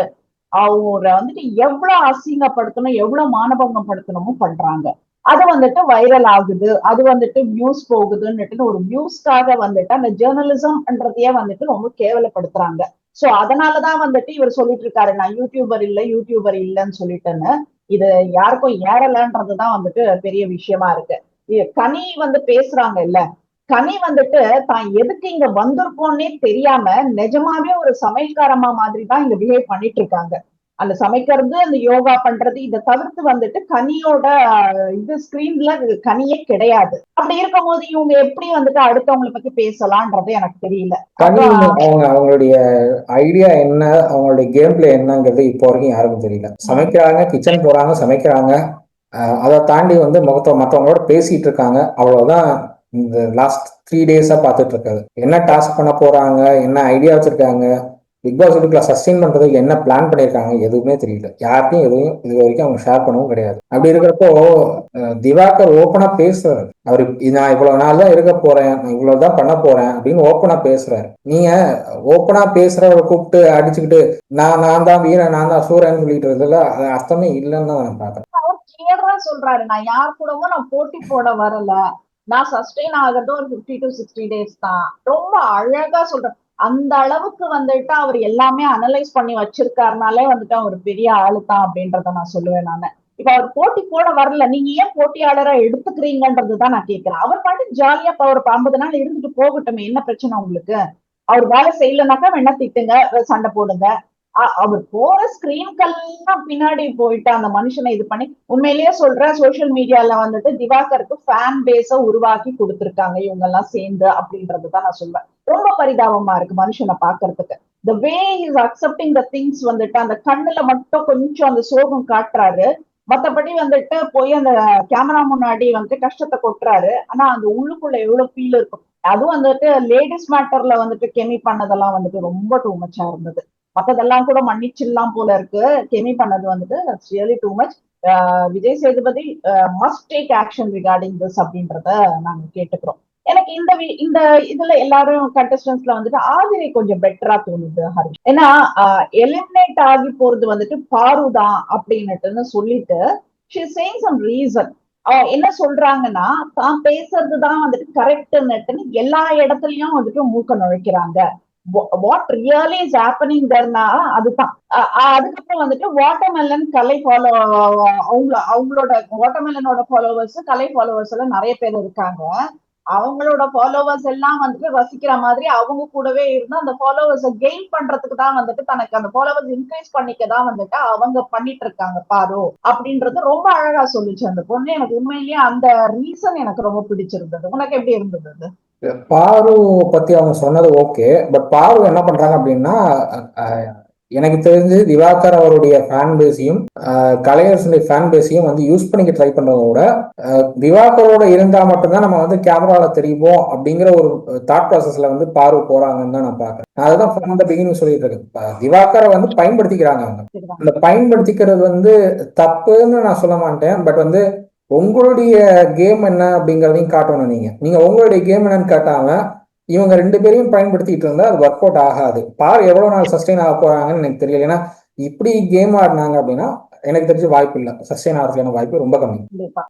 Speaker 2: அவரை வந்துட்டு எவ்வளவு அசிங்கப்படுத்தணும், எவ்வளவு மானபங்கம் படுத்தணுமோ பண்றாங்க. அது வந்துட்டு வைரல் ஆகுது, அது வந்துட்டு வியூஸ் போகுதுன்னுட்டு ஒரு வியூஸ்க்காக வந்துட்டு அந்த ஜேர்னலிசம்ன்றதையே வந்துட்டு ரொம்ப கேவலப்படுத்துறாங்க. சோ அதனாலதான் வந்துட்டு இவர் சொல்லிட்டு இருக்காரு, நான் யூடியூபர் இல்லைன்னு சொல்லிட்டேன்னு. இது யாருக்கும் ஏறலன்றதுதான் வந்துட்டு பெரிய விஷயமா இருக்கு. கனி வந்து பேசுறாங்க இல்ல, கனி வந்துட்டு தான் எதுக்கு இங்க வந்திருக்கோன்னே தெரியாம நிஜமாவே ஒரு சமையல்காரமா மாதிரி தான் இங்க பிஹேவ் பண்ணிட்டு இருக்காங்க. அந்த சமைக்கிறது, அந்த யோகா பண்றது, இதை தவிர்த்து வந்துட்டு கனியோட இது ஸ்கிரீன்ல கனியே கிடையாது. அப்படி இருக்கும்போது இவங்க எப்படி வந்துட்டு அடுத்தவங்களை பத்தி பேசலான்றது எனக்கு தெரியல.
Speaker 1: கனி
Speaker 2: அப்ப
Speaker 1: அவங்களுடைய ஐடியா என்ன, அவங்களுடைய கேம் பிளே என்னங்கிறது இப்போ வரைக்கும் யாருக்கும் தெரியல. சமைக்கிறாங்க, கிச்சன் போறாங்க, சமைக்கிறாங்க, அதை தாண்டி வந்து மற்றவங்களோட பேசிட்டு இருக்காங்க, அவ்வளவுதான். இந்த லாஸ்ட் 3 days பார்த்துட்டு இருக்காது. என்ன டாஸ்க் பண்ண போறாங்க, என்ன ஐடியா வச்சிருக்காங்க, பிக் பாஸ் வீட்டுக்குள்ள சஸ்டெயின் பண்றதுக்கு என்ன பிளான் பண்ணியிருக்காங்க, எதுவுமே தெரியல. யார்ட்டையும் எதுவும் இது வரைக்கும் அவங்க ஷேர் பண்ணவும் கிடையாது. அப்படி இருக்கிறப்போ திவாகர் ஓப்பனா பேசுறாரு. அவர் நான் இவ்வளவு நாள் தான் இருக்க போறேன், நான் இவ்வளவுதான் பண்ண போறேன் அப்படின்னு ஓப்பனா பேசுறாரு. நீங்க ஓப்பனா பேசுறவரை கூப்பிட்டு அடிச்சுக்கிட்டு நான் தான் வீரன், நான் தான் சூரன் சொல்லிட்டு இருந்ததுல அது அர்த்தமே இல்லைன்னு தான் நான் பாக்குறேன்.
Speaker 2: அவர் கிளியரா சொல்றாரு, நான் யார் கூடவும் நான் போட்டி போட வரல, நான் சஸ்டெயின் ஆகிறது ஒரு 50 to 60 days தான். ரொம்ப அழகா சொல்ற. அந்த அளவுக்கு வந்துட்டு அவர் எல்லாமே அனலைஸ் பண்ணி வச்சிருக்காருனாலே வந்துட்டு அவர் பெரிய ஆளு தான் அப்படின்றத நான் சொல்லுவேன் நானு. இப்ப அவர் போட்டி போட வரல, நீங்க ஏன் போட்டியாளரை எடுத்துக்கிறீங்கன்றதுதான் நான் கேட்கிறேன். அவர் பாட்டு ஜாலியா இப்ப ஒரு 50 நாள் இருந்துட்டு போகட்டும், என்ன பிரச்சனை உங்களுக்கு? அவர் வேலை செய்யலனாக்கா வேணா திட்டுங்க, சண்டை போடுங்க. அவர் போற ஸ்கிரீன்கெல்லாம் பின்னாடி போயிட்டு அந்த மனுஷனை இது பண்ணி, உண்மையிலேயே சொல்ற, சோசியல் மீடியால வந்துட்டு திவாகருக்கு ஃபேன் பேஸ உருவாக்கி கொடுத்திருக்காங்க இவங்க எல்லாம் சேர்ந்து அப்படின்றதுதான் நான் சொல்வேன். ரொம்ப பரிதாபமா இருக்கு மனுஷனை பாக்குறதுக்கு. The way is accepting the things வந்துட்டு அந்த கண்ணுல மட்டும் கொஞ்சம் அந்த சோகம் காட்டுறாரு. மத்தபடி வந்துட்டு போய் அந்த கேமரா முன்னாடி வந்துட்டு கஷ்டத்தை கொட்டுறாரு. ஆனா அந்த உள்ளுக்குள்ள எவ்வளவு ஃபீல் இருக்கும். அதுவும் வந்துட்டு லேடிஸ் மேட்டர்ல வந்துட்டு கெமி பண்ணதெல்லாம் வந்துட்டு ரொம்ப டூ மச்சா இருந்தது. மத்ததெல்லாம் கூட மன்னிச்சிடலாம் போல இருக்கு. கெமி பண்ணது வந்துட்டு really too much. Vijay Sethupathi must take action regarding this அப்படின்றத நாங்க கேட்டுக்கிறோம். எனக்கு இந்த இதுல எல்லாரும் கண்டஸ்டன்ஸ்ல வந்துட்டு ஆதிரை கொஞ்சம் பெட்டரா தோணுது ஹரி. ஏன்னா எலிமினேட் ஆகி போறது வந்துட்டு பாருதான் அப்படின்னுட்டுன்னு சொல்லிட்டு ஷி சேயிங் சம் ரீசன். என்ன சொல்றாங்கன்னா, தான் பேசுறதுதான் வந்துட்டு கரெக்ட்னுட்டுன்னு எல்லா இடத்துலயும் வந்துட்டு மூக்க நுழைக்கிறாங்க. வாட் ரியலி இஸ் ஹேப்பனிங் தர்னா அதுதான். அதுக்கப்புறம் வந்துட்டு வாட்டர்மெலன் கலை ஃபாலோ, அவங்களோட வாட்டர்மெலனோட ஃபாலோவர்ஸ், கலை ஃபாலோவர்ஸ் எல்லாம் நிறைய பேர் இருக்காங்க. அவங்களோட ஃபாலோவர்ஸ் எல்லாம் வந்துட்டு ரசிக்கிற மாதிரி அவங்க கூடவே இருந்து அந்த ஃபாலோவர்ஸை கெயின் பண்றதுக்கு தான் வந்துட்டு, தனக்கு அந்த ஃபாலோவர்ஸ் இன்க்ரீஸ் பண்ணிக்க தான் வந்துட்டு அவங்க பண்ணிட்டு இருக்காங்க பாரு அப்படின்றது ரொம்ப அழகா சொல்லிச்சு அந்த பொண்ணு. எனக்கு உண்மையிலேயே அந்த ரீசன் எனக்கு ரொம்ப பிடிச்சிருந்தது. உனக்கு எப்படி இருந்தது?
Speaker 1: பாரு பத்தி அவங்க சொன்னது ஓகே, பட் பாரு என்ன பண்றாங்க அப்படின்னா, எனக்கு தெரிஞ்சு திவாகர் அவருடைய ஃபேன் பேஸையும் கலையரசனுடைய ஃபேன் பேஸையும் வந்து யூஸ் பண்ணிக்க ட்ரை பண்றத விட, திவாகரோட இருந்தா மட்டும்தான் நம்ம வந்து கேமரால தெரியுமோ அப்படிங்கிற ஒரு தாட் ப்ராசஸ்ல வந்து பாரு போறாங்கன்னு தான் நான் பாக்குறேன். நான் அதுதான் ஃப்ரம் த பிகினிங் சொல்லிட்டு இருக்கேன். திவாகரை வந்து பயன்படுத்திக்கிறாங்க அவங்க. அந்த பயன்படுத்திக்கிறது வந்து தப்புன்னு நான் சொல்ல மாட்டேன், பட் வந்து உங்களுடைய கேம் என்ன அப்படிங்கிறதையும் காட்டணும். நீங்க உங்களுடைய கேம் என்னன்னு காட்டாம இவங்க 2 பேரையும் பயன்படுத்திட்டு இருந்தா அது ஒர்க் அவுட் ஆகாது. பார் எவ்வளவு நாள் சஸ்டெயின் ஆக போறாங்கன்னு எனக்கு தெரியல. ஏன்னா இப்படி கேம் ஆடினாங்க அப்படின்னா எனக்கு தெரிஞ்ச வாய்ப்பு இல்லை, சஸ்டெயின் ஆகிறதுக்கான வாய்ப்பு ரொம்ப கம்மி.
Speaker 2: கண்டிப்பா.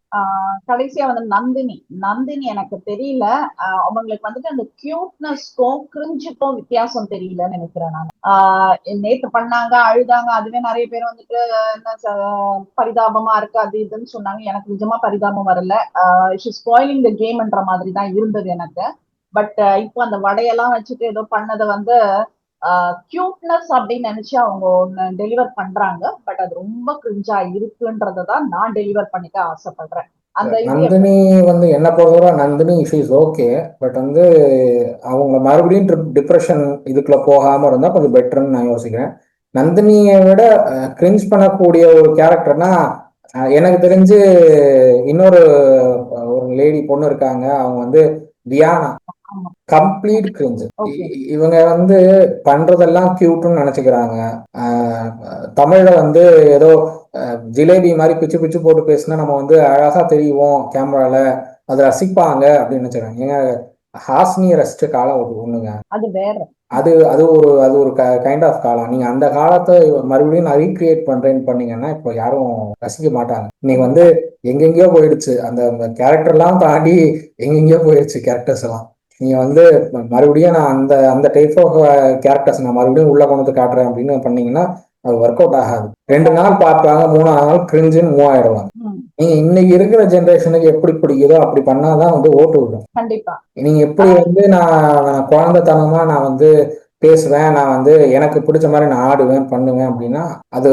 Speaker 2: கடைசியா வந்து நந்தினி எனக்கு தெரியல, அவங்களுக்கு வந்துட்டு அந்த கியூட்னஸ்க்கும் கிரிஞ்சுக்கும் வித்தியாசம் தெரியலன்னு நினைக்கிறேன் நான். நேத்து பண்ணாங்க, அழுதாங்க, அதுவே நிறைய பேர் வந்துட்டு என்ன பரிதாபமா இருக்கு அது இதுன்னு சொன்னாங்க. எனக்கு நிஜமா பரிதாபம் வரல. ஸ்பாயிலிங் த கேம்ன்ற மாதிரி தான் இருந்தது எனக்கு. பட் இப்போ அந்த வடையெல்லாம் வச்சுட்டு ஏதோ பண்ணதை வந்து கியூட்னஸ் அப்படின்னு நினைச்சு அவங்க ஒண்ணு டெலிவர் பண்றாங்க. பட் அது ரொம்ப கிரிஞ்சா இருக்குன்றதான் நான் டெலிவர் பண்ணிக்க ஆசைப்படுறேன். அந்த
Speaker 1: நந்தினி வந்து என்ன பொறுத்தவரை நந்தினி இஸ் ஓகே, பட் வந்து அவங்க மறுபடியும் டிப்ரெஷன் இதுக்குள்ள போகாம இருந்தா கொஞ்சம் பெட்டர்ன்னு நான் யோசிக்கிறேன். நந்தினியை விட கிரிஞ்ச் பண்ணக்கூடிய ஒரு கேரக்டர்னா எனக்கு தெரிஞ்சு இன்னொரு ஒரு லேடி பொண்ணு இருக்காங்க, அவங்க வந்து தியானா. Complete cringe. இவங்க வந்து பண்றதெல்லாம் கியூட்னு நினைச்சுக்கிறாங்க. தமிழ்ல வந்து ஏதோ ஜிலேபி மாதிரி பிச்சு பிச்சு போட்டு பேசினா நம்ம வந்து அழகா தெரியுவோம் கேமரால, அதை ரசிப்பாங்க அப்படின்னு நினைச்சுக்கிறாங்க. ஏங்க ஹாஸ்னிய ரசிச்ச காலம் ஒரு ஒண்ணுங்க, அது வேற. அது அது ஒரு கைண்ட் ஆஃப் காலம். நீங்க அந்த காலத்தை மறுபடியும் நான் ரீக்ரியேட் பண்றேன்னு பண்ணீங்கன்னா இப்போ யாரும் ரசிக்க மாட்டாங்க. இன்னைக்கு வந்து எங்கெங்கயோ போயிடுச்சு, அந்த கேரக்டர்லாம் தாண்டி எங்கெங்கயோ போயிடுச்சு கேரக்டர்ஸ் எல்லாம். நீங்க வந்து மறுபடியும் நான் அந்த அந்த டைப் ஆஃப் கேரக்டர்ஸ் நான் மறுபடியும் உள்ள கொண்டு வந்து காட்டுறேன் அப்படின்னு பண்ணீங்கன்னா அது ஒர்க் அவுட் ஆகாது. 2 நாள் பார்ப்பாங்க, 3ஆவது நாள் கிரிஞ்சுன்னு மூவ் ஆயிடுவாங்க. நீங்க இன்னைக்கு இருக்கிற ஜென்ரேஷனுக்கு எப்படி பிடிக்குதோ அப்படி பண்ணாதான் வந்து ஓட்டு விடும். கண்டிப்பா. நீங்க எப்படி வந்து நான் குழந்தைத்தனமா நான் வந்து பேசுவேன், நான் வந்து எனக்கு பிடிச்ச மாதிரி நான் ஆடுவேன் பண்ணுவேன் அப்படின்னா அது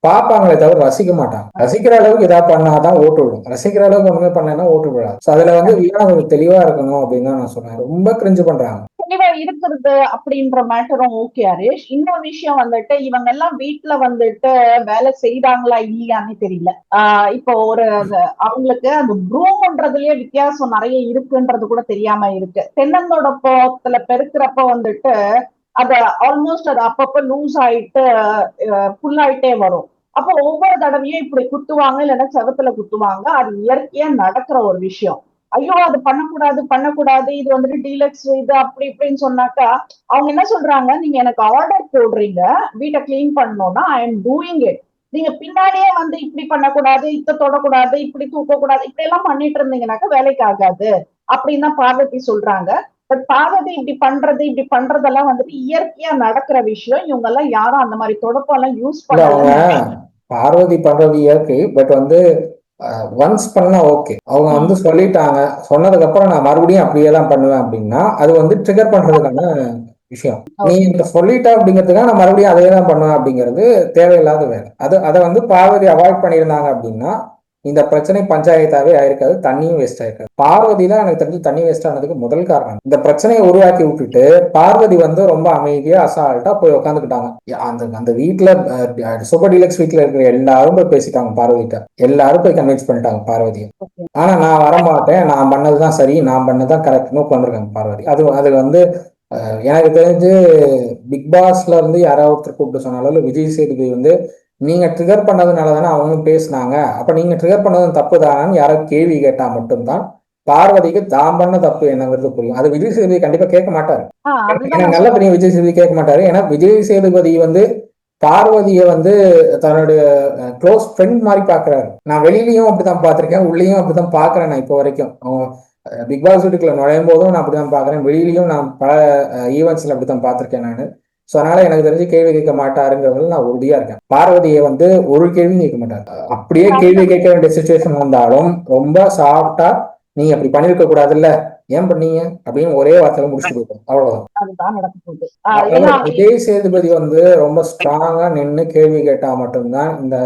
Speaker 1: பார்ப்பாங்களே தவிர ரசிக்க மாட்டாங்க. ரசிக்கிற அளவுக்கு ஏதாவது பண்ணாதான் ஓட்டு விடும். ரசிக்கிற அளவுக்கு ஒண்ணுமே பண்ணலைன்னா ஓட்டு விடாது. ஸோ அதுல வந்து வீணா ஒரு தெளிவா இருக்கணும் அப்படின்னு தான் நான் சொல்றேன். ரொம்ப கிரிஞ்சு பண்றாங்க.
Speaker 2: தெளிவா இருக்கிறது அப்படின்ற மேட்டரும் ஓகே ஹரிஷ். இன்னொரு விஷயம் வந்துட்டு இவங்க எல்லாம் வீட்டுல வந்துட்டு வேலை செய்றாங்களா இல்லையான்னு தெரியல. இப்போ ஒரு அவங்களுக்கு அந்த ப்ரூம்ன்றதுலயே வித்தியாசம் நிறைய இருக்குன்றது கூட தெரியாம இருக்கு. தென்னந்தோட போத்துல பெருக்கிறப்ப வந்துட்டு அத ஆல்மோஸ்ட் அது அப்பப்ப லூஸ் ஆயிட்டு ஃபுல் ஆயிட்டே வரும். அப்போ ஒவ்வொரு தடவையும் இப்படி குத்துவாங்க, இல்லைன்னா செவத்துல குத்துவாங்க. அது இயற்கையா நடக்கிற ஒரு விஷயம். ஐயோ அது பண்ணக்கூடாது பண்ணக்கூடாது, இது வந்துட்டு டீலக்ஸ் இது அப்படி இப்படின்னு சொன்னாக்கா அவங்க என்ன சொல்றாங்க, நீங்க எனக்கு ஆர்டர் போடுறீங்க வீட்டை கிளீன் பண்ணணும்னா ஐ எம் டூயிங் இட். நீங்க பின்னாடியே வந்து இப்படி பண்ணக்கூடாது, இத்த தொடக்கூடாது, இப்படி தூக்கக்கூடாது, இப்படி எல்லாம் பண்ணிட்டு இருந்தீங்கன்னாக்கா வேலைக்கு ஆகாது அப்படின்னு தான் பார்வதி சொல்றாங்க. பட் பார்வதி இப்படி பண்றதெல்லாம் வந்துட்டு இயற்கையா நடக்கிற விஷயம். இவங்க எல்லாம் யாரும் அந்த மாதிரி தொடப்பம் எல்லாம் யூஸ்
Speaker 1: இல்ல அவங்க
Speaker 2: பண்ணல.
Speaker 1: பார்வதி பண்றது இயற்கை. பட் வந்து ஒன்ஸ் பண்ணா ஓகே. அவங்க வந்து சொல்லிட்டாங்க, சொன்னதுக்கு அப்புறம் நான் மறுபடியும் அப்படியே தான் பண்ணுவேன் அப்படின்னா அது வந்து ட்ரிகர் பண்றதுக்கான விஷயம். நீ இந்த சொல்லிட்ட அப்படிங்கிறதுக்காக நான் மறுபடியும் அதே தான் பண்ணுவேன் அப்படிங்கிறது தேவையில்லாத வேலை. அதை வந்து பார்வதி அவாய்ட் பண்ணியிருந்தாங்க அப்படின்னா இந்த பிரச்சனை பஞ்சாயத்தாவே ஆயிருக்காது, தண்ணியும் வேஸ்ட் ஆயிருக்காது. பார்வதி தான் எனக்கு தெரிஞ்சு தண்ணி வேஸ்ட் ஆனதுக்கு முதல் காரணம். இந்த பிரச்சனையை உருவாக்கி விட்டுட்டு பார்வதி வந்து ரொம்ப அமைதியா அசால்ட்டா போய் உட்காந்துக்கிட்டாங்க. அந்த அந்த வீட்டுல சூப்பர் டீலக்ஸ் வீட்டுல இருக்கிற எல்லாரும் போய் பேசிட்டாங்க பார்வதிட்ட. எல்லாரும் போய் கன்வின்ஸ் பண்ணிட்டாங்க பார்வதியை. ஆனா நான் வரமாட்டேன், நான் பண்ணதுதான் சரி, நான் பண்ணதுதான் கரெக்ட்னு உட்காந்துருக்காங்க பார்வதி. அது வந்து எனக்கு தெரிஞ்சு பிக் பாஸ்ல இருந்து யாராவது ஒருத்தர் கூப்பிட்டு சொன்னாலும் இல்ல விஜய் சேதுபதி வந்து நீங்க ட்ரிகர் பண்ணதுனால தானே அவங்களும் பேசினாங்க, அப்ப நீங்க ட்ரிகர் பண்ணதும் தப்பு தானான்னு யாராவது கேள்வி கேட்டா மட்டும்தான் பார்வதிக்கு தான் பண்ண தப்பு என்னங்கிறது புரியும். அது விஜய் சேதுபதி கண்டிப்பா கேட்க மாட்டாரு. எனக்கு நல்ல தெரியும் விஜய் சேதுபதி கேட்க மாட்டாரு. ஏன்னா விஜய் சேதுபதி வந்து பார்வதியை வந்து தன்னுடைய க்ளோஸ் ஃப்ரெண்ட் மாதிரி பாக்குறாரு. நான் வெளியிலயும் அப்படித்தான் பார்த்திருக்கேன், உள்ளேயும் அப்படித்தான் பாக்குறேன். நான் இப்போ வரைக்கும் பிக் பாஸ் வீட்டுக்குள்ள நுழையும் போதும் நான் அப்படித்தான் பாக்குறேன், வெளியிலயும் நான் பல ஈவெண்ட்ஸ்ல அப்படித்தான் பார்த்திருக்கேன் நான். ஸோ அதனால எனக்கு தெரிஞ்சு கேள்வி கேட்க மாட்டாருங்கிறதுல நான் உறுதியா இருக்கேன். பார்வதியை வந்து ஒரு கேள்வியும் கேட்க மாட்டாரு. அப்படியே கேள்வி கேட்க வேண்டிய சுச்சுவேஷன் வந்தாலும் ரொம்ப சாஃப்டா நீங்க அப்படி பண்ணிருக்க கூடாதுல்ல, ஏன் பண்ணீங்க அப்படின்னு ஒரே வார்த்தையில முடிச்சுட்டு போயிடும், அவ்வளவுதான்.
Speaker 2: அதுதான் நடக்க போகுது.
Speaker 1: விஜய் சேதுபதி வந்து ரொம்ப ஸ்ட்ராங்கா நின்று கேள்வி கேட்டா மட்டும்தான் இந்த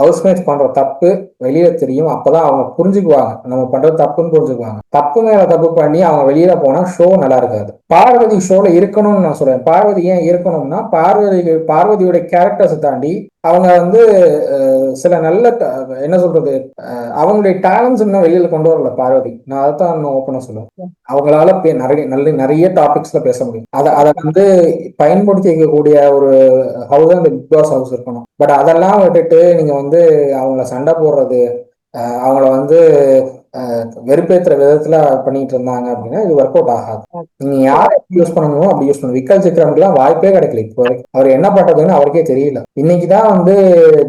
Speaker 1: ஹவுஸ்மேட்ஸ் பண்ற தப்பு வெளியில தெரியும். அப்பதான் அவங்க புரிஞ்சுக்குவாங்க, நம்ம பண்றது தப்புன்னு புரிஞ்சுக்குவாங்க. தப்பு மேல தப்பு பண்ணி அவங்க வெளியில போனா ஷோ நல்லா இருக்காது. பார்வதி ஷோல இருக்கணும்னு நான் சொல்றேன். பார்வதி ஏன் இருக்கணும்னா பார்வதியோட கேரக்டர்ஸை தாண்டி அவங்க வந்து சில நல்ல என்ன சொல்றது அவங்களுடைய டேலண்ட்ஸ் இன்னும் வெளியில கொண்டு வரல பார்வதி. நான் அதைத்தான் ஓப்பனா சொல்லுவேன். அவங்களால நிறைய டாபிக்ஸ்ல பேச முடியும். அதை வந்து பயன்படுத்தி வைக்கக்கூடிய ஒரு ஹவுஸ் அந்த பிக் பாஸ் ஹவுஸ் இருக்கணும். பட் அதெல்லாம் விட்டுட்டு நீங்க வந்து அவங்கள சண்டை போடுறது, அவங்கள வந்து வெறுப்பேற்றுற விதத்துல பண்ணிட்டு இருந்தாங்க அப்படின்னா இது ஒர்க் அவுட் ஆகாது. நீங்க யாரை யூஸ் பண்ணணுமோ அப்படி யூஸ் பண்ணணும். விக்கல் சிக்ரமுக்குலாம் வாய்ப்பே கிடைக்கல இப்போ வரைக்கும். அவர் என்ன பண்றதுன்னு அவருக்கே தெரியல. இன்னைக்குதான் வந்து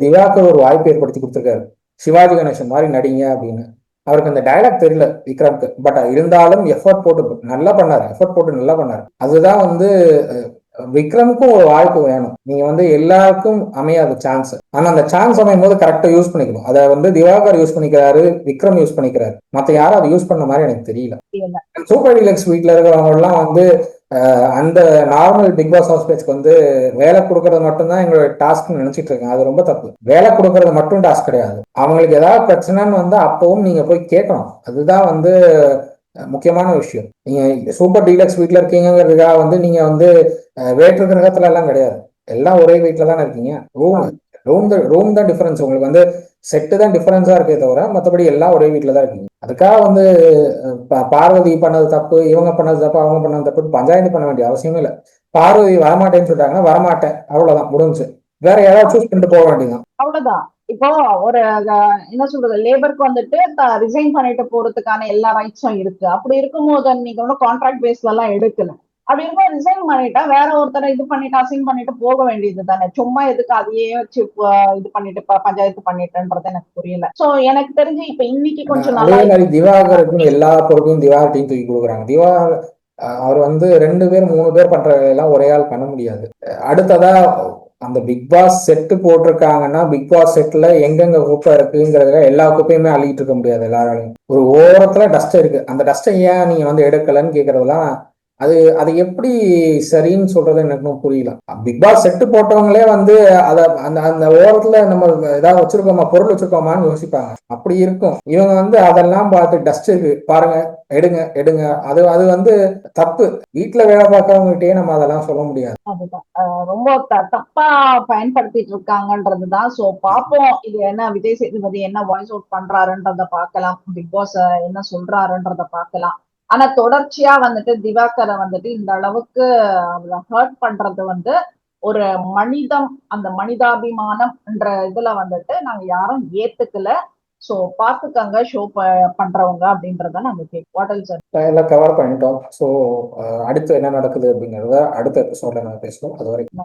Speaker 1: திவாகர் ஒரு வாய்ப்பு ஏற்படுத்தி கொடுத்துருக்காரு, சிவாஜி கணேசன் மாதிரி நடிங்க அப்படின்னு. அவருக்கு அந்த டைலாக் தெரியல விக்ரம்க்கு. பட் இருந்தாலும் எஃபர்ட் போட்டு நல்லா பண்ணாரு. அதுதான் வந்து விக்ரமுக்கும் ஒரு வாய்ப்பு வேணும். நீங்க வந்து எல்லாருக்கும் அமையாது சான்ஸ். ஆனா அந்த சான்ஸ் அமையும் போது கரெக்டா யூஸ் பண்ணிக்கணும். அதை வந்து திவாகர் யூஸ் பண்ணிக்கிறாரு, விக்ரம் யூஸ் பண்ணிக்கிறாரு. மத்த யாரும் அதை யூஸ் பண்ண மாதிரி எனக்கு தெரியல. சூப்பர் டீலக்ஸ் வீட்டுல இருக்கிறவங்க எல்லாம் வந்து அந்த நார்மல் பிக் பாஸ் ஹவுஸ் மேட்ச்க்கு வந்து வேலை கொடுக்கறது மட்டும்தான் எங்களோட டாஸ்க்னு நினைச்சிட்டு இருக்காங்க. அது ரொம்ப தப்பு. வேலை கொடுக்கறது மட்டும் டாஸ்க் கிடையாது. அவங்களுக்கு ஏதாவது பிரச்சனைன்னு வந்தா அப்பவும் நீங்க போய் கேட்கணும். அதுதான் வந்து முக்கியமான விஷயம். நீங்க சூப்பர் டீலக்ஸ் வீட்டுல இருக்கீங்கிறதுக்காக வந்து நீங்க வந்து வேற்று கிரகத்துல எல்லாம் கிடையாது. எல்லாம் ஒரே வீட்டுல தானே இருக்கீங்க. ரூம் தான் டிஃபரன்ஸ். உங்களுக்கு வந்து செட்டு தான் டிஃபரன்ஸா இருக்கே தவிர மற்றபடி எல்லாம் ஒரே வீட்டுல தான் இருக்கீங்க. அதுக்காக வந்து பார்வதி பண்ணது தப்பு, இவங்க பண்ணது தப்பு, அவங்க பண்ணது தப்பு பஞ்சாயத்து பண்ண வேண்டிய அவசியமே இல்லை. பார்வதி வரமாட்டேன்னு சொல்லிட்டாங்கன்னா வரமாட்டேன், அவ்வளவுதான், முடிஞ்சு. வேற யாராவது சூஸ் பண்ணிட்டு போக வேண்டியதான், அவ்வளவுதான்.
Speaker 2: இப்போ ஒரு என்ன சொல்றது, லேபருக்கு வந்துட்டு ரிசைன் பண்ணிட்டு போறதுக்கான எல்லா ரைட்ஸும் இருக்கு. அப்படி இருக்கும்போது நீங்க ஒன்றும் கான்ட்ராக்ட் பேஸ்ல எல்லாம் எடுக்கல. அப்படி இருக்கும் ரிசைன் பண்ணிட்டா வேற ஒருத்தரை இது பண்ணிட்டு அசைன் பண்ணிட்டு போக வேண்டியது தானே. சும்மா எதுக்கு அதையே வச்சு இது பண்ணிட்டு பஞ்சாயத்து பண்ணிட்டுன்றது எனக்கு புரியல. சோ எனக்கு தெரிஞ்சு இப்ப இன்னைக்கு கொஞ்சம்
Speaker 1: அதே மாதிரி திவாகருக்கும் எல்லா பொறுப்பையும் திவாகர்ட்டையும் தூக்கி கொடுக்குறாங்க. திவாகர் அவர் வந்து 2 பேர் 3 பேர் பண்ற வேலையெல்லாம் ஒரே ஆள் பண்ண முடியாது. அடுத்ததா அந்த பிக் பாஸ் செட்டு போட்டிருக்காங்கன்னா பிக் பாஸ் செட்ல எங்கெங்க குப்பை இருக்குங்கிறதுல எல்லா குப்பையுமே அள்ளிட்டு இருக்க முடியாது எல்லாராலையும். ஒரு ஓரத்துல டஸ்ட் இருக்கு, அந்த டஸ்ட்டை ஏன் நீங்க வந்து எடுக்கலன்னு கேக்குறதெல்லாம் அது அது எப்படி சரின்னு சொல்றது எனக்கு இன்னும் புரியல. பிக் பாஸ் செட்டு போட்டவங்களே வந்து அத அந்த அந்த ஓரத்துல நம்ம ஏதாவது வச்சிருக்கோமா, பொருள் வச்சிருக்கோமான்னு யோசிப்பாங்க. அப்படி இருக்கும். இவங்க வந்து அதெல்லாம் பார்த்து டஸ்ட் இருக்கு பாருங்க, எடுங்க எடுங்க. அது அது வந்து தப்பு. வீட்டுல வேலை பார்க்கறவங்ககிட்டயே நம்ம அதெல்லாம் சொல்ல முடியாது.
Speaker 2: அதுதான் ரொம்ப தப்பா பயன்படுத்திட்டு இருக்காங்கன்றதுதான். சோ பாப்போம், இது என்ன விஜய் சேதுபதி என்ன வாய்ஸ் அவுட் பண்றாருன்றத பார்க்கலாம், பிக் பாஸ் என்ன சொல்றாருன்றத பார்க்கலாம். ஆனா தொடர்ச்சியா வந்துட்டு திவாகரை வந்துட்டு இந்த அளவுக்கு அவரை ஹர்ட் பண்றது வந்து ஒரு மனிதம், அந்த மனிதாபிமானம் என்ற இதுல வந்துட்டு நாங்க யாரும் ஏத்துக்கல. சோ பாத்துக்கங்க ஷோ பண்றவங்க அப்படின்றத நாங்க கேட்க வாட் எல்ஸ்.
Speaker 1: எல்லாம் கவர் பண்ணிட்டோம். ஸோ அடுத்து என்ன நடக்குது அப்படிங்கிறத அடுத்த எபிசோட்ல நான் பேசுவோம். அது வரைக்கும்